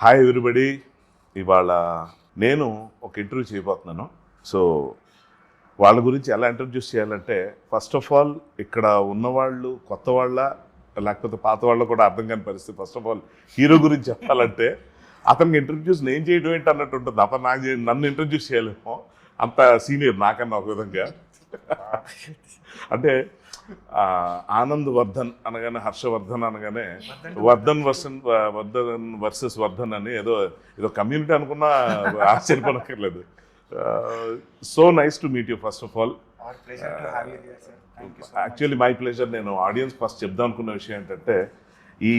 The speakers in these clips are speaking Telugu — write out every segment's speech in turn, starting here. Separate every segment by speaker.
Speaker 1: Hi everybody. ఇవాళ నేను ఒక ఇంటర్వ్యూ చేయబోతున్నాను. సో వాళ్ళ గురించి ఎలా ఇంట్రడ్యూస్ చేయాలంటే, ఫస్ట్ ఆఫ్ ఆల్ ఇక్కడ ఉన్నవాళ్ళు కొత్త వాళ్ళ లేకపోతే పాత వాళ్ళు కూడా అర్థం కాని పరిస్థితి. ఫస్ట్ ఆఫ్ ఆల్ హీరో గురించి చెప్పాలంటే అతనికి ఇంట్రడ్యూస్ నేను చేయడం ఏంటి అన్నట్టు ఉంటుంది. అతను నన్ను ఇంట్రడ్యూస్ చేయలేమో, అంత సీనియర్ నాకన్నా ఒక విధంగా. అంటే ఆనంద్ వర్ధన్ అనగానే, హర్షవర్ధన్ అనగానే వర్ధన్ వర్సెస్ వర్ధన్ అని ఏదో కమ్యూనిటీ అనుకున్నా ఆశ్చర్యపడక్కర్లేదు. So nice to meet you first of all. Actually my pleasure. నేను ఆడియన్స్ ఫస్ట్ చెప్దాం అనుకున్న విషయం ఏంటంటే, ఈ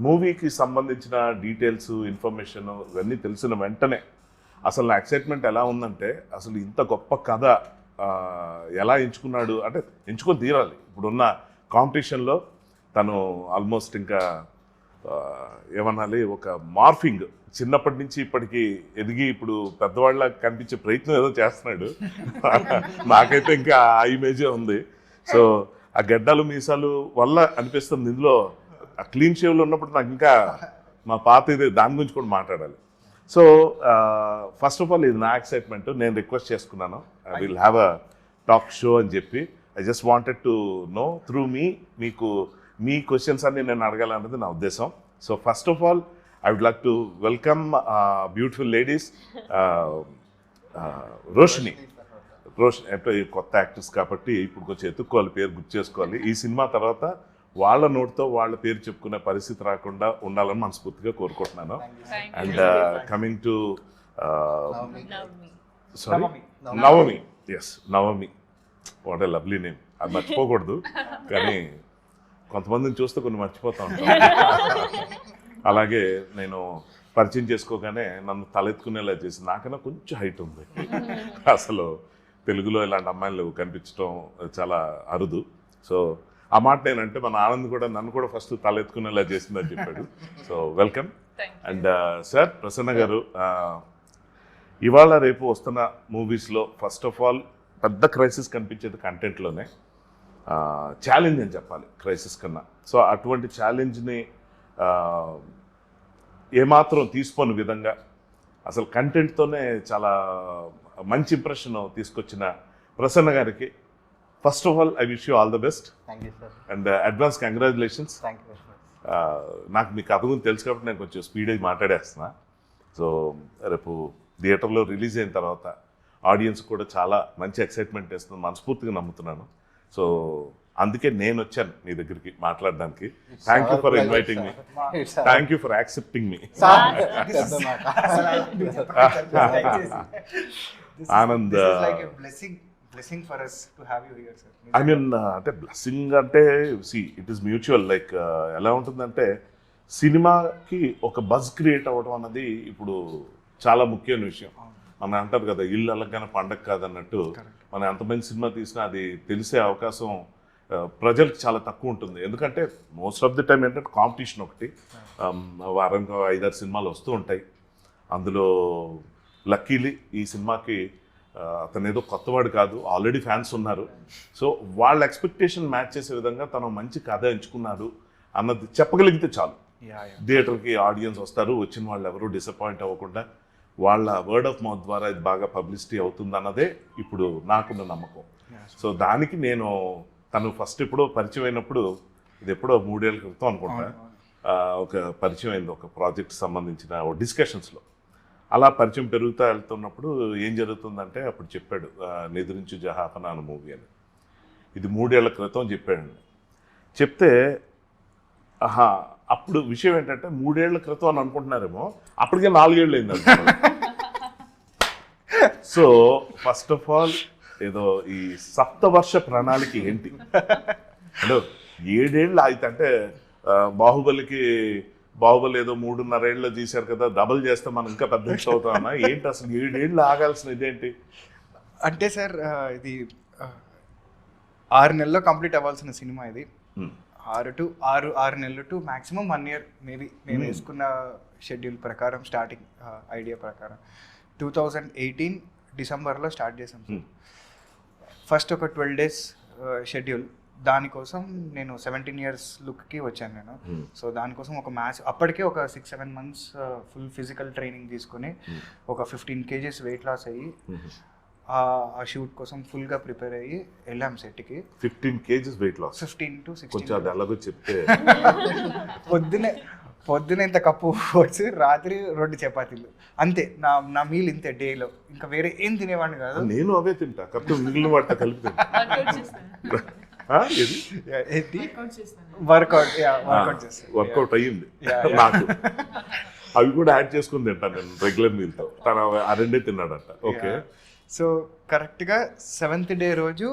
Speaker 1: మూవీకి సంబంధించిన డీటెయిల్స్, ఇన్ఫర్మేషన్ ఇవన్నీ తెలిసిన వెంటనే అసలు నా ఎక్సైట్మెంట్ ఎలా ఉందంటే, అసలు ఇంత గొప్ప కథ ఎలా ఎంచుకున్నాడు అంటే, ఎంచుకొని తీరాలి. ఇప్పుడున్న కాంపిటీషన్లో తను ఆల్మోస్ట్ ఇంకా ఏమనాలి, ఒక మార్ఫింగ్, చిన్నప్పటి నుంచి ఇప్పటికి ఎదిగి ఇప్పుడు పెద్దవాళ్ళ కనిపించే ప్రయత్నం ఏదో చేస్తున్నాడు. నాకైతే ఇంకా ఆ ఇమేజే ఉంది. సో ఆ గడ్డాలు మీసాలు వల్ల అనిపిస్తుంది. ఇందులో ఆ క్లీన్ షేవ్లో ఉన్నప్పుడు నాకు ఇంకా మా పాత ఇది దాని గురించి కూడా మాట్లాడాలి. సో ఫస్ట్ ఆఫ్ ఆల్ ఇది నా ఎక్సైట్మెంట్. నేను రిక్వెస్ట్ చేసుకున్నాను, I will have a talk show అని చెప్పి. I just wanted to know through మీకు మీ క్వశ్చన్స్ అన్ని నేను అడగాలన్నది నా ఉద్దేశం. So first of all I would like to welcome beautiful ladies, Roshini అంటే కొత్త యాక్టర్స్ కాబట్టి ఇప్పుడు కొంచెం ఎత్తుక్కోవాలి, పేరు గుర్తు చేసుకోవాలి. ఈ సినిమా తర్వాత వాళ్ళ నోటితో వాళ్ళ పేరు చెప్పుకునే పరిస్థితి రాకుండా ఉండాలని మనస్ఫూర్తిగా కోరుకుంటున్నాను. And coming to sorry, Navami. Yes, Navami. What a lovely name. అది మర్చిపోకూడదు, కానీ కొంతమందిని చూస్తే కొన్ని మర్చిపోతా ఉంటాం. అలాగే నేను పరిచయం చేసుకోగానే నన్ను తలెత్తుకునేలా చేసి, నాకన్నా కొంచెం హైట్ ఉంది. అసలు తెలుగులో ఇలాంటి అమ్మాయిలు కనిపించడం చాలా అరుదు. సో ఆ మాట నేనంటే మన ఆనంద్ కూడా నన్ను కూడా ఫస్ట్ తలెత్తుకునేలా చేసిందని చెప్పాడు. So welcome. And sir, Prasanna గారు, ఇవాళ రేపు వస్తున్న మూవీస్లో ఫస్ట్ ఆఫ్ ఆల్ పెద్ద క్రైసిస్ కనిపించేది కంటెంట్లోనే. ఛాలెంజ్ అని చెప్పాలి క్రైసిస్ కన్నా. సో అటువంటి ఛాలెంజ్ని ఏమాత్రం తీసుకోని విధంగా అసలు కంటెంట్తోనే చాలా మంచి ఇంప్రెషన్ తీసుకొచ్చిన ప్రసన్న గారికి first of all I wish you all the best. And advance congratulations. నాకు మీ కథ గురించి తెలుసు కాబట్టి నేను కొంచెం స్పీడ్ అయి మాట్లాడేస్తున్నా. సో రేపు థియేటర్లో రిలీజ్ అయిన తర్వాత ఆడియన్స్ కూడా చాలా మంచి ఎక్సైట్మెంట్ వేస్తుంది మనస్ఫూర్తిగా నమ్ముతున్నాను. సో అందుకే నేను వచ్చాను మీ దగ్గరికి మాట్లాడడానికి. Thank you for inviting me. Thank you for accepting me. Anand, I mean అంటే బ్లెస్సింగ్ అంటే ఇట్ ఈస్ మ్యూచువల్. లైక్ ఎలా ఉంటుందంటే, సినిమాకి ఒక బజ్ క్రియేట్ అవ్వడం అన్నది ఇప్పుడు చాలా ముఖ్యమైన విషయం. మనం అంటారు కదా, ఇల్లు అలగ్గానే పండగ కాదన్నట్టు, మనం ఎంతమంది సినిమా తీసినా అది తెలిసే అవకాశం ప్రజలకు చాలా తక్కువ ఉంటుంది. ఎందుకంటే మోస్ట్ ఆఫ్ ది టైం ఏంటంటే కాంపిటీషన్ ఒకటి, వారంగా 5-6 సినిమాలు వస్తూ ఉంటాయి. అందులో లక్కీలీ ఈ సినిమాకి అతను ఏదో కొత్తవాడు కాదు, ఆల్రెడీ ఫ్యాన్స్ ఉన్నారు. సో వాళ్ళ ఎక్స్పెక్టేషన్ మ్యాచ్ చేసే విధంగా తను మంచి కథ ఎంచుకున్నాడు అన్నది చెప్పగలిగితే చాలు. థియేటర్కి ఆడియన్స్ వస్తారు, వచ్చిన వాళ్ళు ఎవరూ డిసప్పాయింట్ అవ్వకుండా వాళ్ళ వర్డ్ ఆఫ్ మౌత్ ద్వారా ఇది బాగా పబ్లిసిటీ అవుతుంది అన్నదే ఇప్పుడు నాకున్న నమ్మకం. సో దానికి నేను తను ఫస్ట్ ఎప్పుడో పరిచయం అయినప్పుడు, ఇది ఎప్పుడో 3 ఏళ్ళ క్రితం అనుకుంటా, ఒక పరిచయం అయింది ఒక ప్రాజెక్ట్ సంబంధించిన డిస్కషన్స్లో. అలా పరిచయం పెరుగుతూ వెళ్తున్నప్పుడు ఏం జరుగుతుందంటే, అప్పుడు చెప్పాడు నిద్రించు జహాపన అన్న మూవీ అని. ఇది 3 ఏళ్ల క్రితం చెప్పాడు. చెప్తే అప్పుడు విషయం ఏంటంటే, 3 ఏళ్ల క్రితం అని అనుకుంటున్నారేమో, అప్పటికే 4 ఏళ్ళు అయింది. సో ఫస్ట్ ఆఫ్ ఆల్ ఏదో ఈ సప్తవర్ష ప్రణాళిక ఏంటి అంటే, 7 ఏళ్ళు ఆగితే అంటే బాహుబలి ఏదో 3.5 ఏళ్ళలో తీశారు కదా, డబుల్ చేస్తే మనం ఇంకా పెద్ద హిట్ అవుతామన్నా ఏంటి అసలు 7 ఏళ్ళు ఆగాల్సిన ఇదేంటి
Speaker 2: అంటే? సార్, ఇది 6 నెలల్లో కంప్లీట్ అవ్వాల్సిన సినిమా ఇది. 6 నెలలు టు మ్యాక్సిమం 1 year మేబీ. మేము వేసుకున్న షెడ్యూల్ ప్రకారం, స్టార్టింగ్ ఐడియా ప్రకారం 2018 డిసెంబర్లో స్టార్ట్ చేసాం. ఫస్ట్ ఒక 12 days షెడ్యూల్, దానికోసం నేను 17 years లుక్కి వచ్చాను నేను. సో దానికోసం ఒక అప్పటికే ఒక 6-7 months ఫుల్ ఫిజికల్ ట్రైనింగ్ తీసుకొని ఒక 15 kgs వెయిట్ లాస్ అయ్యి ఆ షూట్ కోసం ఫుల్గా ప్రిపేర్ అయ్యి వెళ్ళాం సెట్కి.
Speaker 1: 15 kgs వెయిట్ లాస్.
Speaker 2: 15 to 16.
Speaker 1: కొంచెం అది అలాగో చెప్తే.
Speaker 2: పొద్దున ఇంత కప్పు ఓట్స్, రాత్రి 2 చపాతీలు, అంతే నా మీల్ ఇంతే డేలో. ఇంకా వేరే ఏం తినేవాడిని కాదు.
Speaker 1: నేను అవే తింటా, కప్పు మిగిలిన వాటితో కలిపి వర్కౌట్ అయ్యింది నాకు. అవి కూడా యాడ్ చేసుకుని తింటాను నేను రెగ్యులర్ మీల్తో. తను ఆ రెండే తిన్నాడట. ఓకే.
Speaker 2: సో కరెక్ట్గా 7th day రోజు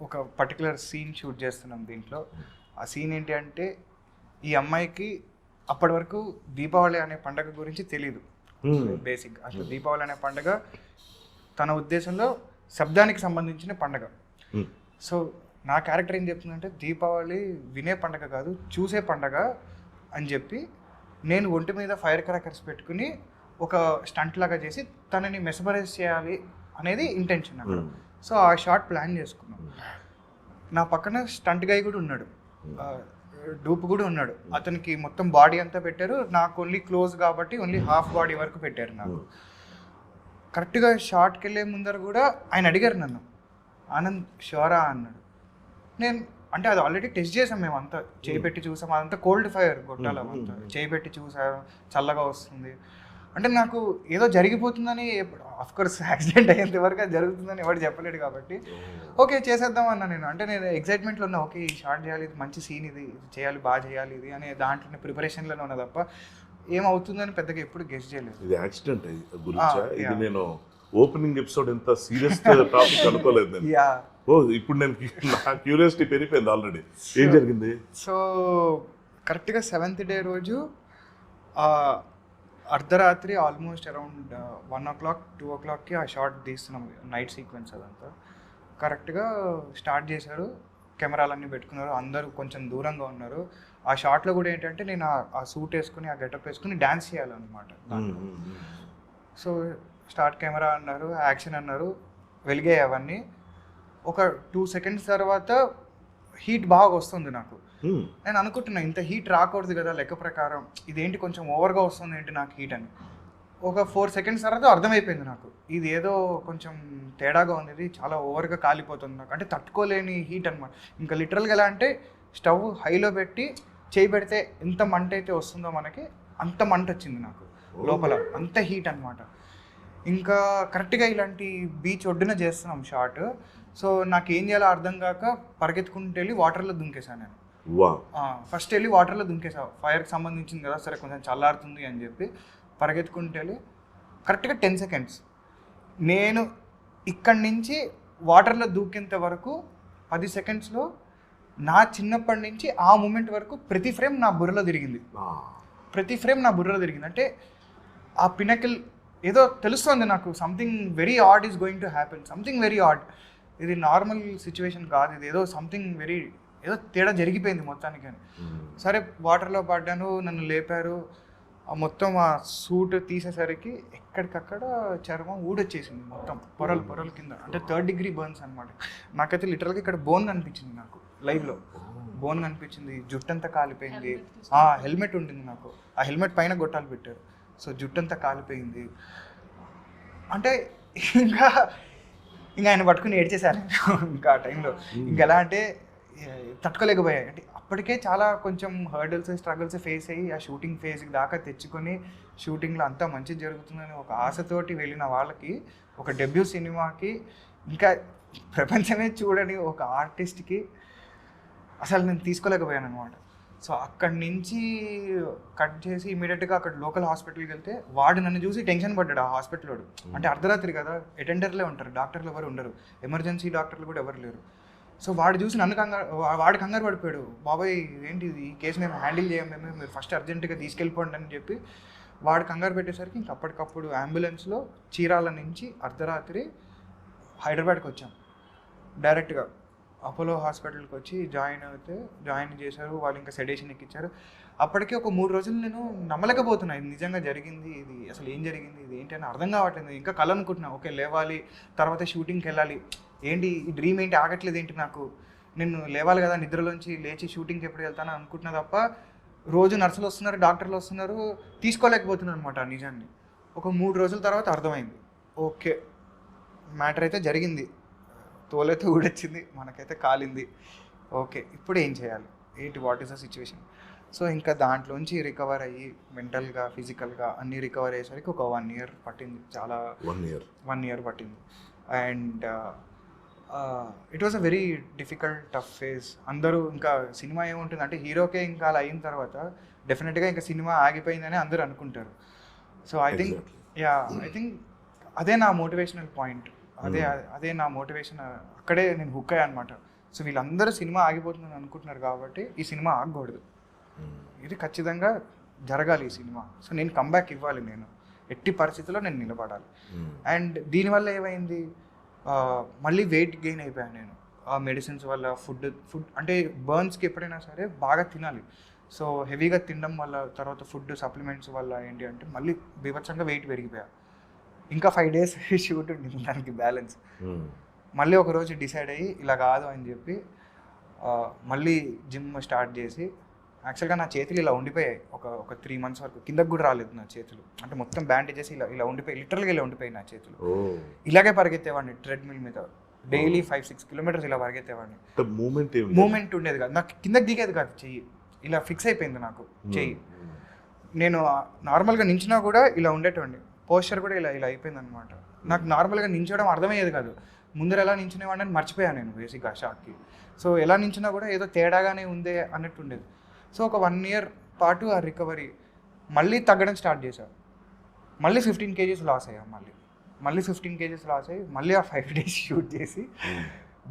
Speaker 2: ఒక పర్టికులర్ సీన్ షూట్ చేస్తున్నాం దీంట్లో. ఆ సీన్ ఏంటి అంటే, ఈ అమ్మాయికి అప్పటి వరకు దీపావళి అనే పండగ గురించి తెలీదు. బేసిక్ అసలు దీపావళి అనే పండగ తన ఉద్దేశంలో శబ్దానికి సంబంధించిన పండగ. సో నా క్యారెక్టర్ ఏం చెప్తుందంటే, దీపావళి వినే పండగ కాదు, చూసే పండగ అని చెప్పి నేను ఒంటి మీద ఫైర్ క్రాకర్స్ పెట్టుకుని ఒక స్టంట్ లాగా చేసి తనని మెస్మరైజ్ చేయాలి అనేది ఇంటెన్షన్ అక్కడ. సో ఆ షాట్ ప్లాన్ చేసుకున్నాం. నా పక్కన స్టంట్ గై కూడా ఉన్నాడు, డూప్ కూడా ఉన్నాడు. అతనికి మొత్తం బాడీ అంతా పెట్టారు, నాకు ఓన్లీ క్లోజ్ కాబట్టి ఓన్లీ హాఫ్ బాడీ వరకు పెట్టారు నాకు. కరెక్ట్గా షార్ట్కి వెళ్ళే ముందర కూడా ఆయన అడిగారు నన్ను, ఆనంద్ షోరా అన్నాడు. నేను అంటే అది ఆల్రెడీ టెస్ట్ చేసాం మేము అంతా, చేయి పెట్టి చూసాం, అదంతా కోల్డ్ ఫైర్ కొట్టాలి, అవంతా చేయి పెట్టి చూసాం, చల్లగా వస్తుంది అంటే నాకు ఏదో జరిగిపోతుందని. అఫ్కోర్స్ యాక్సిడెంట్ అయ్యేంత వరకు అది జరుగుతుందని ఎవరు చెప్పలేడు కాబట్టి ఓకే చేసేద్దాం అన్నా నేను. అంటే నేను ఎక్సైట్మెంట్లో ఉన్నా, ఓకే ఈ షార్ట్ చేయాలి, ఇది మంచి సీన్, ఇది చేయాలి, బాగా చేయాలి ఇది అనే దాంట్లోనే ప్రిపరేషన్లోనే ఉన్నా తప్ప ఏమవుతుందని పెద్దగా ఎప్పుడు గెస్ చేయలేదు.
Speaker 1: ఇది యాక్సిడెంట్ గురించి ఇది నేను ఓపెనింగ్ ఎపిసోడ్ ఎంత సీరియస్ టాపిక్ అనుకోలేదు నేను. ఇప్పుడు నేను నా క్యూరియాసిటీ పెరిగిపోయింది ఆల్రెడీ. ఏం జరిగింది?
Speaker 2: సో కరెక్ట్గా 7th day రోజు అర్ధరాత్రి ఆల్మోస్ట్ అరౌండ్ 1 o'clock 2 o'clockకి ఆ షార్ట్ తీస్తున్నాం, నైట్ సీక్వెన్స్ అదంతా. కరెక్ట్గా స్టార్ట్ చేశారు, కెమెరాలన్నీ పెట్టుకున్నారు, అందరూ కొంచెం దూరంగా ఉన్నారు. ఆ షార్ట్లో కూడా ఏంటంటే నేను ఆ సూట్ వేసుకుని ఆ గెటప్ వేసుకుని డ్యాన్స్ చేయాలన్నమాట. సో స్టార్ట్ కెమెరా అన్నారు, యాక్షన్ అన్నారు, వెలిగాయి అవన్నీ. ఒక 2 seconds తర్వాత హీట్ బాగా వస్తుంది నాకు. నేను అనుకుంటున్నా ఇంత హీట్ రాకూడదు కదా లెక్క ప్రకారం, ఇదేంటి కొంచెం ఓవర్గా వస్తుంది ఏంటి నాకు హీట్ అని. ఒక 4 seconds తర్వాత అర్థమైపోయింది నాకు, ఇది ఏదో కొంచెం తేడాగా ఉంది, ఇది చాలా ఓవర్గా కాలిపోతుంది నాకు, అంటే తట్టుకోలేని హీట్ అనమాట. ఇంకా లిటరల్గా ఎలా అంటే స్టవ్ హైలో పెట్టి చేయి పెడితే ఎంత మంట అయితే వస్తుందో మనకి అంత మంట వచ్చింది నాకు లోపల, అంత హీట్ అనమాట. ఇంకా కరెక్ట్గా ఇలాంటి బీచ్ ఒడ్డున చేస్తున్నాం షార్ట్. సో నాకు ఏం చేయాలో అర్థం కాక పరిగెత్తుకుంటూ వెళ్ళి వాటర్లో దుంకేసాను నేను. ఫస్ట్ వెళ్ళి వాటర్లో దుంకేసా, ఫైర్కి సంబంధించింది కదా సరే కొంచెం చల్లారుతుంది అని చెప్పి పరిగెత్తుకుంటూ వెళ్ళి కరెక్ట్గా 10 seconds నేను ఇక్కడి నుంచి వాటర్లో దూకేంత వరకు 10 secondsలో నా చిన్నప్పటి నుంచి ఆ మూమెంట్ వరకు ప్రతి ఫ్రేమ్ నా బుర్రలో తిరిగింది. అంటే ఆ పినకిల్ ఏదో తెలుస్తుంది నాకు, something very odd is going to happen, something very odd. ఇది నార్మల్ సిచ్యువేషన్ కాదు, ఇది ఏదో సంథింగ్ వెరీ ఏదో తేడా జరిగిపోయింది మొత్తానికి అని. సరే వాటర్లో పడ్డాను, నన్ను లేపారు, మొత్తం ఆ సూట్ తీసేసరికి ఎక్కడికక్కడ చర్మం ఊడొచ్చేసింది మొత్తం, పొరలు కింద, అంటే 3rd degree బర్న్స్ అనమాట. నాకైతే లిటరల్గా ఇక్కడ బోన్ కనిపించింది, నాకు లైవ్లో బోన్ కనిపించింది, జుట్టంతా కాలిపోయింది. హెల్మెట్ ఉండింది నాకు, ఆ హెల్మెట్ పైన గొట్టాలు పెట్టారు, సో జుట్టంతా కాలిపోయింది. అంటే ఇంకా ఆయన పట్టుకుని ఏడ్చేశారు ఇంకా ఆ టైంలో. ఇంకెలా అంటే తట్టుకోలేకపోయాయి. అంటే అప్పటికే చాలా కొంచెం హర్డల్స్ స్ట్రగుల్స్ ఫేస్ అయ్యి ఆ షూటింగ్ ఫేజ్కి దాకా తెచ్చుకొని షూటింగ్లో అంతా మంచిగా జరుగుతుందని ఒక ఆశతోటి వెళ్ళిన వాళ్ళకి, ఒక డెబ్యూ సినిమాకి, ఇంకా ప్రపంచమే చూడని ఒక ఆర్టిస్ట్కి అసలు నేను తీసుకోలేకపోయాను అనమాట. సో అక్కడి నుంచి కట్ చేసి ఇమీడియట్గా అక్కడ లోకల్ హాస్పిటల్కి వెళ్తే వాడు నన్ను చూసి టెన్షన్ పడ్డాడు ఆ హాస్పిటల్ వాడు. అంటే అర్ధరాత్రి కదా, అటెండర్లే ఉంటారు, డాక్టర్లు ఎవరు ఉండరు, ఎమర్జెన్సీ డాక్టర్లు కూడా ఎవరు లేరు. సో వాడు చూసి నన్ను వాడు కంగారు పడిపోయాడు, బాబాయ్ ఏంటి ఈ కేసు మేము హ్యాండిల్ చేయము, మీరు ఫస్ట్ అర్జెంటుగా తీసుకెళ్ళిపోండి అని చెప్పి వాడు కంగారు పెట్టేసరికి ఇంక అప్పటికప్పుడు అంబులెన్స్లో చీరాల నుంచి అర్ధరాత్రి హైదరాబాద్కి వచ్చాం. డైరెక్ట్గా అపోలో హాస్పిటల్కి వచ్చి జాయిన్ చేశారు వాళ్ళు, ఇంకా సెడేషన్ ఎక్కించారు. అప్పటికే ఒక 3 రోజులు నేను నమ్మలేకపోతున్నా, ఇది నిజంగా జరిగింది, ఇది అసలు ఏం జరిగింది, ఇది ఏంటి అని అర్థం కావట్లేదు. ఇంకా కళ అనుకుంటున్నా, ఓకే లేవాలి, తర్వాత షూటింగ్కి వెళ్ళాలి, ఏంటి ఈ డ్రీమ్ ఏంటి ఆగట్లేదు ఏంటి నాకు, నేను లేవాలి కదా, నిద్రలోంచి లేచి షూటింగ్కి ఎప్పుడు వెళ్తాను అనుకుంటున్నా తప్ప రోజు నర్సులు వస్తున్నారు, డాక్టర్లు వస్తున్నారు, తీసుకోలేకపోతున్నాను అనమాట ఆ నిజాన్ని. ఒక 3 రోజుల తర్వాత అర్థమైంది, ఓకే మ్యాటర్ అయితే జరిగింది, తోలైతే ఊడొచ్చింది, మనకైతే కాలింది, ఓకే ఇప్పుడు ఏం చేయాలి, what is the situation. So ఇంకా దాంట్లోంచి రికవర్ అయ్యి మెంటల్గా ఫిజికల్గా అన్నీ రికవర్ అయ్యేసరికి ఒక 1 year పట్టింది, చాలా 1 year పట్టింది. And it was a very difficult tough phase. అందరూ ఇంకా సినిమా ఏముంటుంది అంటే హీరోకే ఇంకా అలా అయిన తర్వాత డెఫినెట్గా ఇంకా సినిమా ఆగిపోయిందని అందరూ అనుకుంటారు. సో ఐ థింక్ అదే నా మోటివేషనల్ పాయింట్, అదే నా మోటివేషన్. అక్కడే నేను హుక్ అయ్యా అనమాట. సో వీళ్ళందరూ సినిమా ఆగిపోతుందని అనుకుంటున్నారు కాబట్టి ఈ సినిమా ఆగకూడదు, ఇది ఖచ్చితంగా జరగాలి ఈ సినిమా. సో నేను కంబ్యాక్ ఇవ్వాలి, నేను ఎట్టి పరిస్థితుల్లో నేను నిలబడాలి. అండ్ దీనివల్ల ఏమైంది, మళ్ళీ వెయిట్ గెయిన్ అయిపోయాను నేను ఆ మెడిసిన్స్ వల్ల. ఫుడ్ అంటే బర్న్స్కి ఎప్పుడైనా సరే బాగా తినాలి. సో హెవీగా తినడం వల్ల, తర్వాత ఫుడ్ సప్లిమెంట్స్ వల్ల ఏంటి అంటే మళ్ళీ బీభత్సంగా వెయిట్ పెరిగిపోయా. ఇంకా 5 days షూట్ ఉండింది దానికి బ్యాలెన్స్. మళ్ళీ ఒకరోజు డిసైడ్ అయ్యి ఇలా కాదు అని చెప్పి మళ్ళీ జిమ్ స్టార్ట్ చేసి, యాక్చువల్గా నా చేతులు ఇలా ఉండిపోయాయి ఒక 3 months వరకు, కిందకు కూడా రాలేదు నా చేతులు. అంటే మొత్తం బ్యాండేజెస్ ఇలా ఉండిపోయి, లిటరల్గా ఇలా ఉండిపోయి నా చేతులు. ఇలాగే పరిగెత్తేవాడిని ట్రెడ్మిల్ మీద, డైలీ 5-6 kilometers ఇలా పరిగెత్తేవాడిని. మూమెంట్ ఉండేది కాదు, నాకు కిందకి దిగేది కాదు, చెయ్యి ఇలా ఫిక్స్ అయిపోయింది నాకు చెయ్యి. నేను నార్మల్గా నించినా కూడా ఇలా ఉండేటండి, పోస్చర్ కూడా ఇలా అయిపోయింది అనమాట. నాకు నార్మల్గా నించోవడం అర్థమయ్యేది కాదు, ముందర ఎలా నించునేవాడిని మర్చిపోయాను నేను బేసిక్గా షాక్కి. సో ఎలా నించినా కూడా ఏదో తేడాగానే ఉందే అన్నట్టు ఉండేది. సో ఒక 1 year పాటు ఆ రికవరీ, మళ్ళీ తగ్గడం స్టార్ట్ చేశాను. మళ్ళీ 15 kgs లాస్ అయ్యాం, మళ్ళీ 15 kgs లాస్ అయ్యి మళ్ళీ ఆ 5 days షూట్ చేసి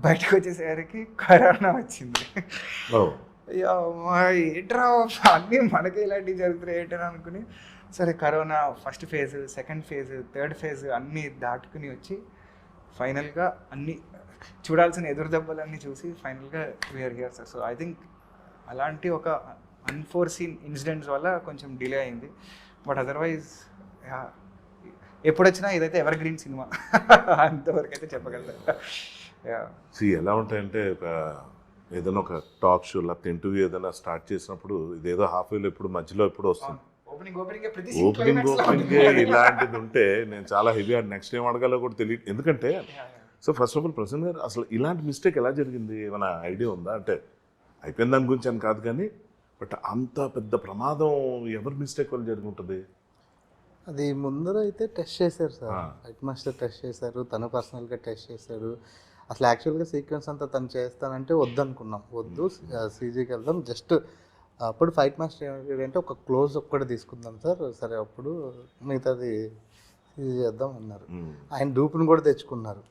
Speaker 2: బయటకు వచ్చేసరికి కరోనా వచ్చింది. ఏంట్రా అన్నీ మనకి ఇలాంటివి జరుగుతున్నాయి ఏంటని అనుకుని, సరే corona first phase, second phase, third phase అన్నీ దాటుకుని వచ్చి ఫైనల్గా అన్నీ చూడాల్సిన ఎదురు దెబ్బలన్నీ చూసి ఫైనల్గా we're here sir. So I think అలాంటి ఒక అన్ఫోర్సీన్ ఇన్సిడెంట్స్ వల్ల కొంచెం డిలే అయింది. బట్ అదర్వైజ్ ఎప్పుడు వచ్చినా ఇదైతే ఎవర్ గ్రీన్ సినిమా అంతవరకు అయితే చెప్పగలుగుతా.
Speaker 1: ఎలా ఉంటాయంటే ఏదైనా ఒక టాక్ షో లేకపోతే ఇంటర్వ్యూ ఏదైనా స్టార్ట్ చేసినప్పుడు ఇదేదో హాఫ్ వేలో ఎప్పుడు మధ్యలో ఎప్పుడు వస్తుంది, ఓపెనింగ్ ఇలాంటిది ఉంటే నేను చాలా హెవీ నెక్స్ట్ ఏం అడగాలో కూడా తెలియదు. ఎందుకంటే so first of all Prasanna గారు, అసలు ఇలాంటి మిస్టేక్ ఎలా జరిగింది, ఏమైనా ఐడియా ఉందా? అంటే అయిపోయిన దాని గురించి అని కాదు కానీ, బట్ అంత పెద్ద ప్రమాదం ఎవరి మిస్టేక్ వల్ల జరిగి ఉంటుంది?
Speaker 3: అది ముందర అయితే టెస్ట్ చేశారు సార్, ఫైట్ మాస్టర్ టెస్ట్ చేశారు, తను పర్సనల్గా టెస్ట్ చేశారు. అసలు యాక్చువల్గా సీక్వెన్స్ అంతా తను చేస్తానంటే వద్దనుకున్నాం, వద్దు సీజీకి వెళ్దాం, జస్ట్ అప్పుడు ఫైట్ మాస్టర్ ఏంటంటే ఒక క్లోజ్ ఒక్కటి తీసుకుందాం సార్, సరే అప్పుడు మిగతాది సీజీ చేద్దాం అన్నారు. ఆయన డూపుని కూడా తెచ్చుకున్నారు.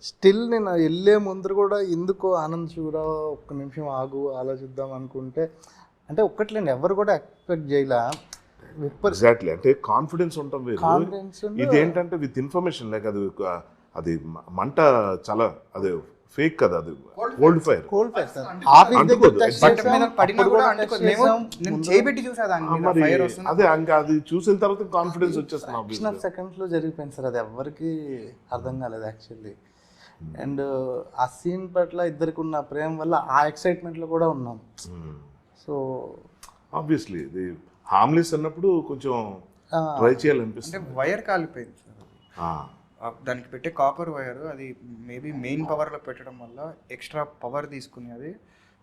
Speaker 3: స్టిల్ నేను వెళ్ళే ముందర కూడా ఎందుకో ఆనంద్ చూడ ఒక్క నిమిషం ఆగు ఆలోచిద్దాం అనుకుంటే, అంటే ఒక్కట్లేండి ఎవరు కూడా ఎక్స్పెక్ట్ చేయలే.
Speaker 1: ఎగ్జాక్ట్లీ, అంటే కాన్ఫిడెన్స్ ఉంటాం వేరు, ఇదేంటంటే విత్ ఇన్ఫర్మేషన్ లైక్ అది మంట చాలా అదే ఫేక్ కదా, అది కోల్డ్ ఫైర్
Speaker 3: సార్.
Speaker 1: అది చూసిన తర్వాత కాన్ఫిడెన్స్ వచ్చేస్తుంది.
Speaker 3: సెకండ్స్ లో జరిగిపోయింది సార్, అది ఎవరికి అర్థం కాలేదు యాక్చువల్లీ. అండ్ ఆ సీన్ పట్ల ఇద్దరికి ఉన్న ప్రేమ వల్ల ఆ ఎక్సైట్మెంట్ లో కూడా ఉన్నాం. సో
Speaker 1: ఆబ్వియస్లీ ఇది హార్మ్లెస్ అన్నప్పుడు కొంచెం ట్రై చేయాలనిపిస్తుంది.
Speaker 2: వైర్ కాలిపోయింది సార్, దానికి పెట్టే కాపర్ వైర్, అది మేబీ మెయిన్ పవర్లో పెట్టడం వల్ల ఎక్స్ట్రా పవర్ తీసుకుని అది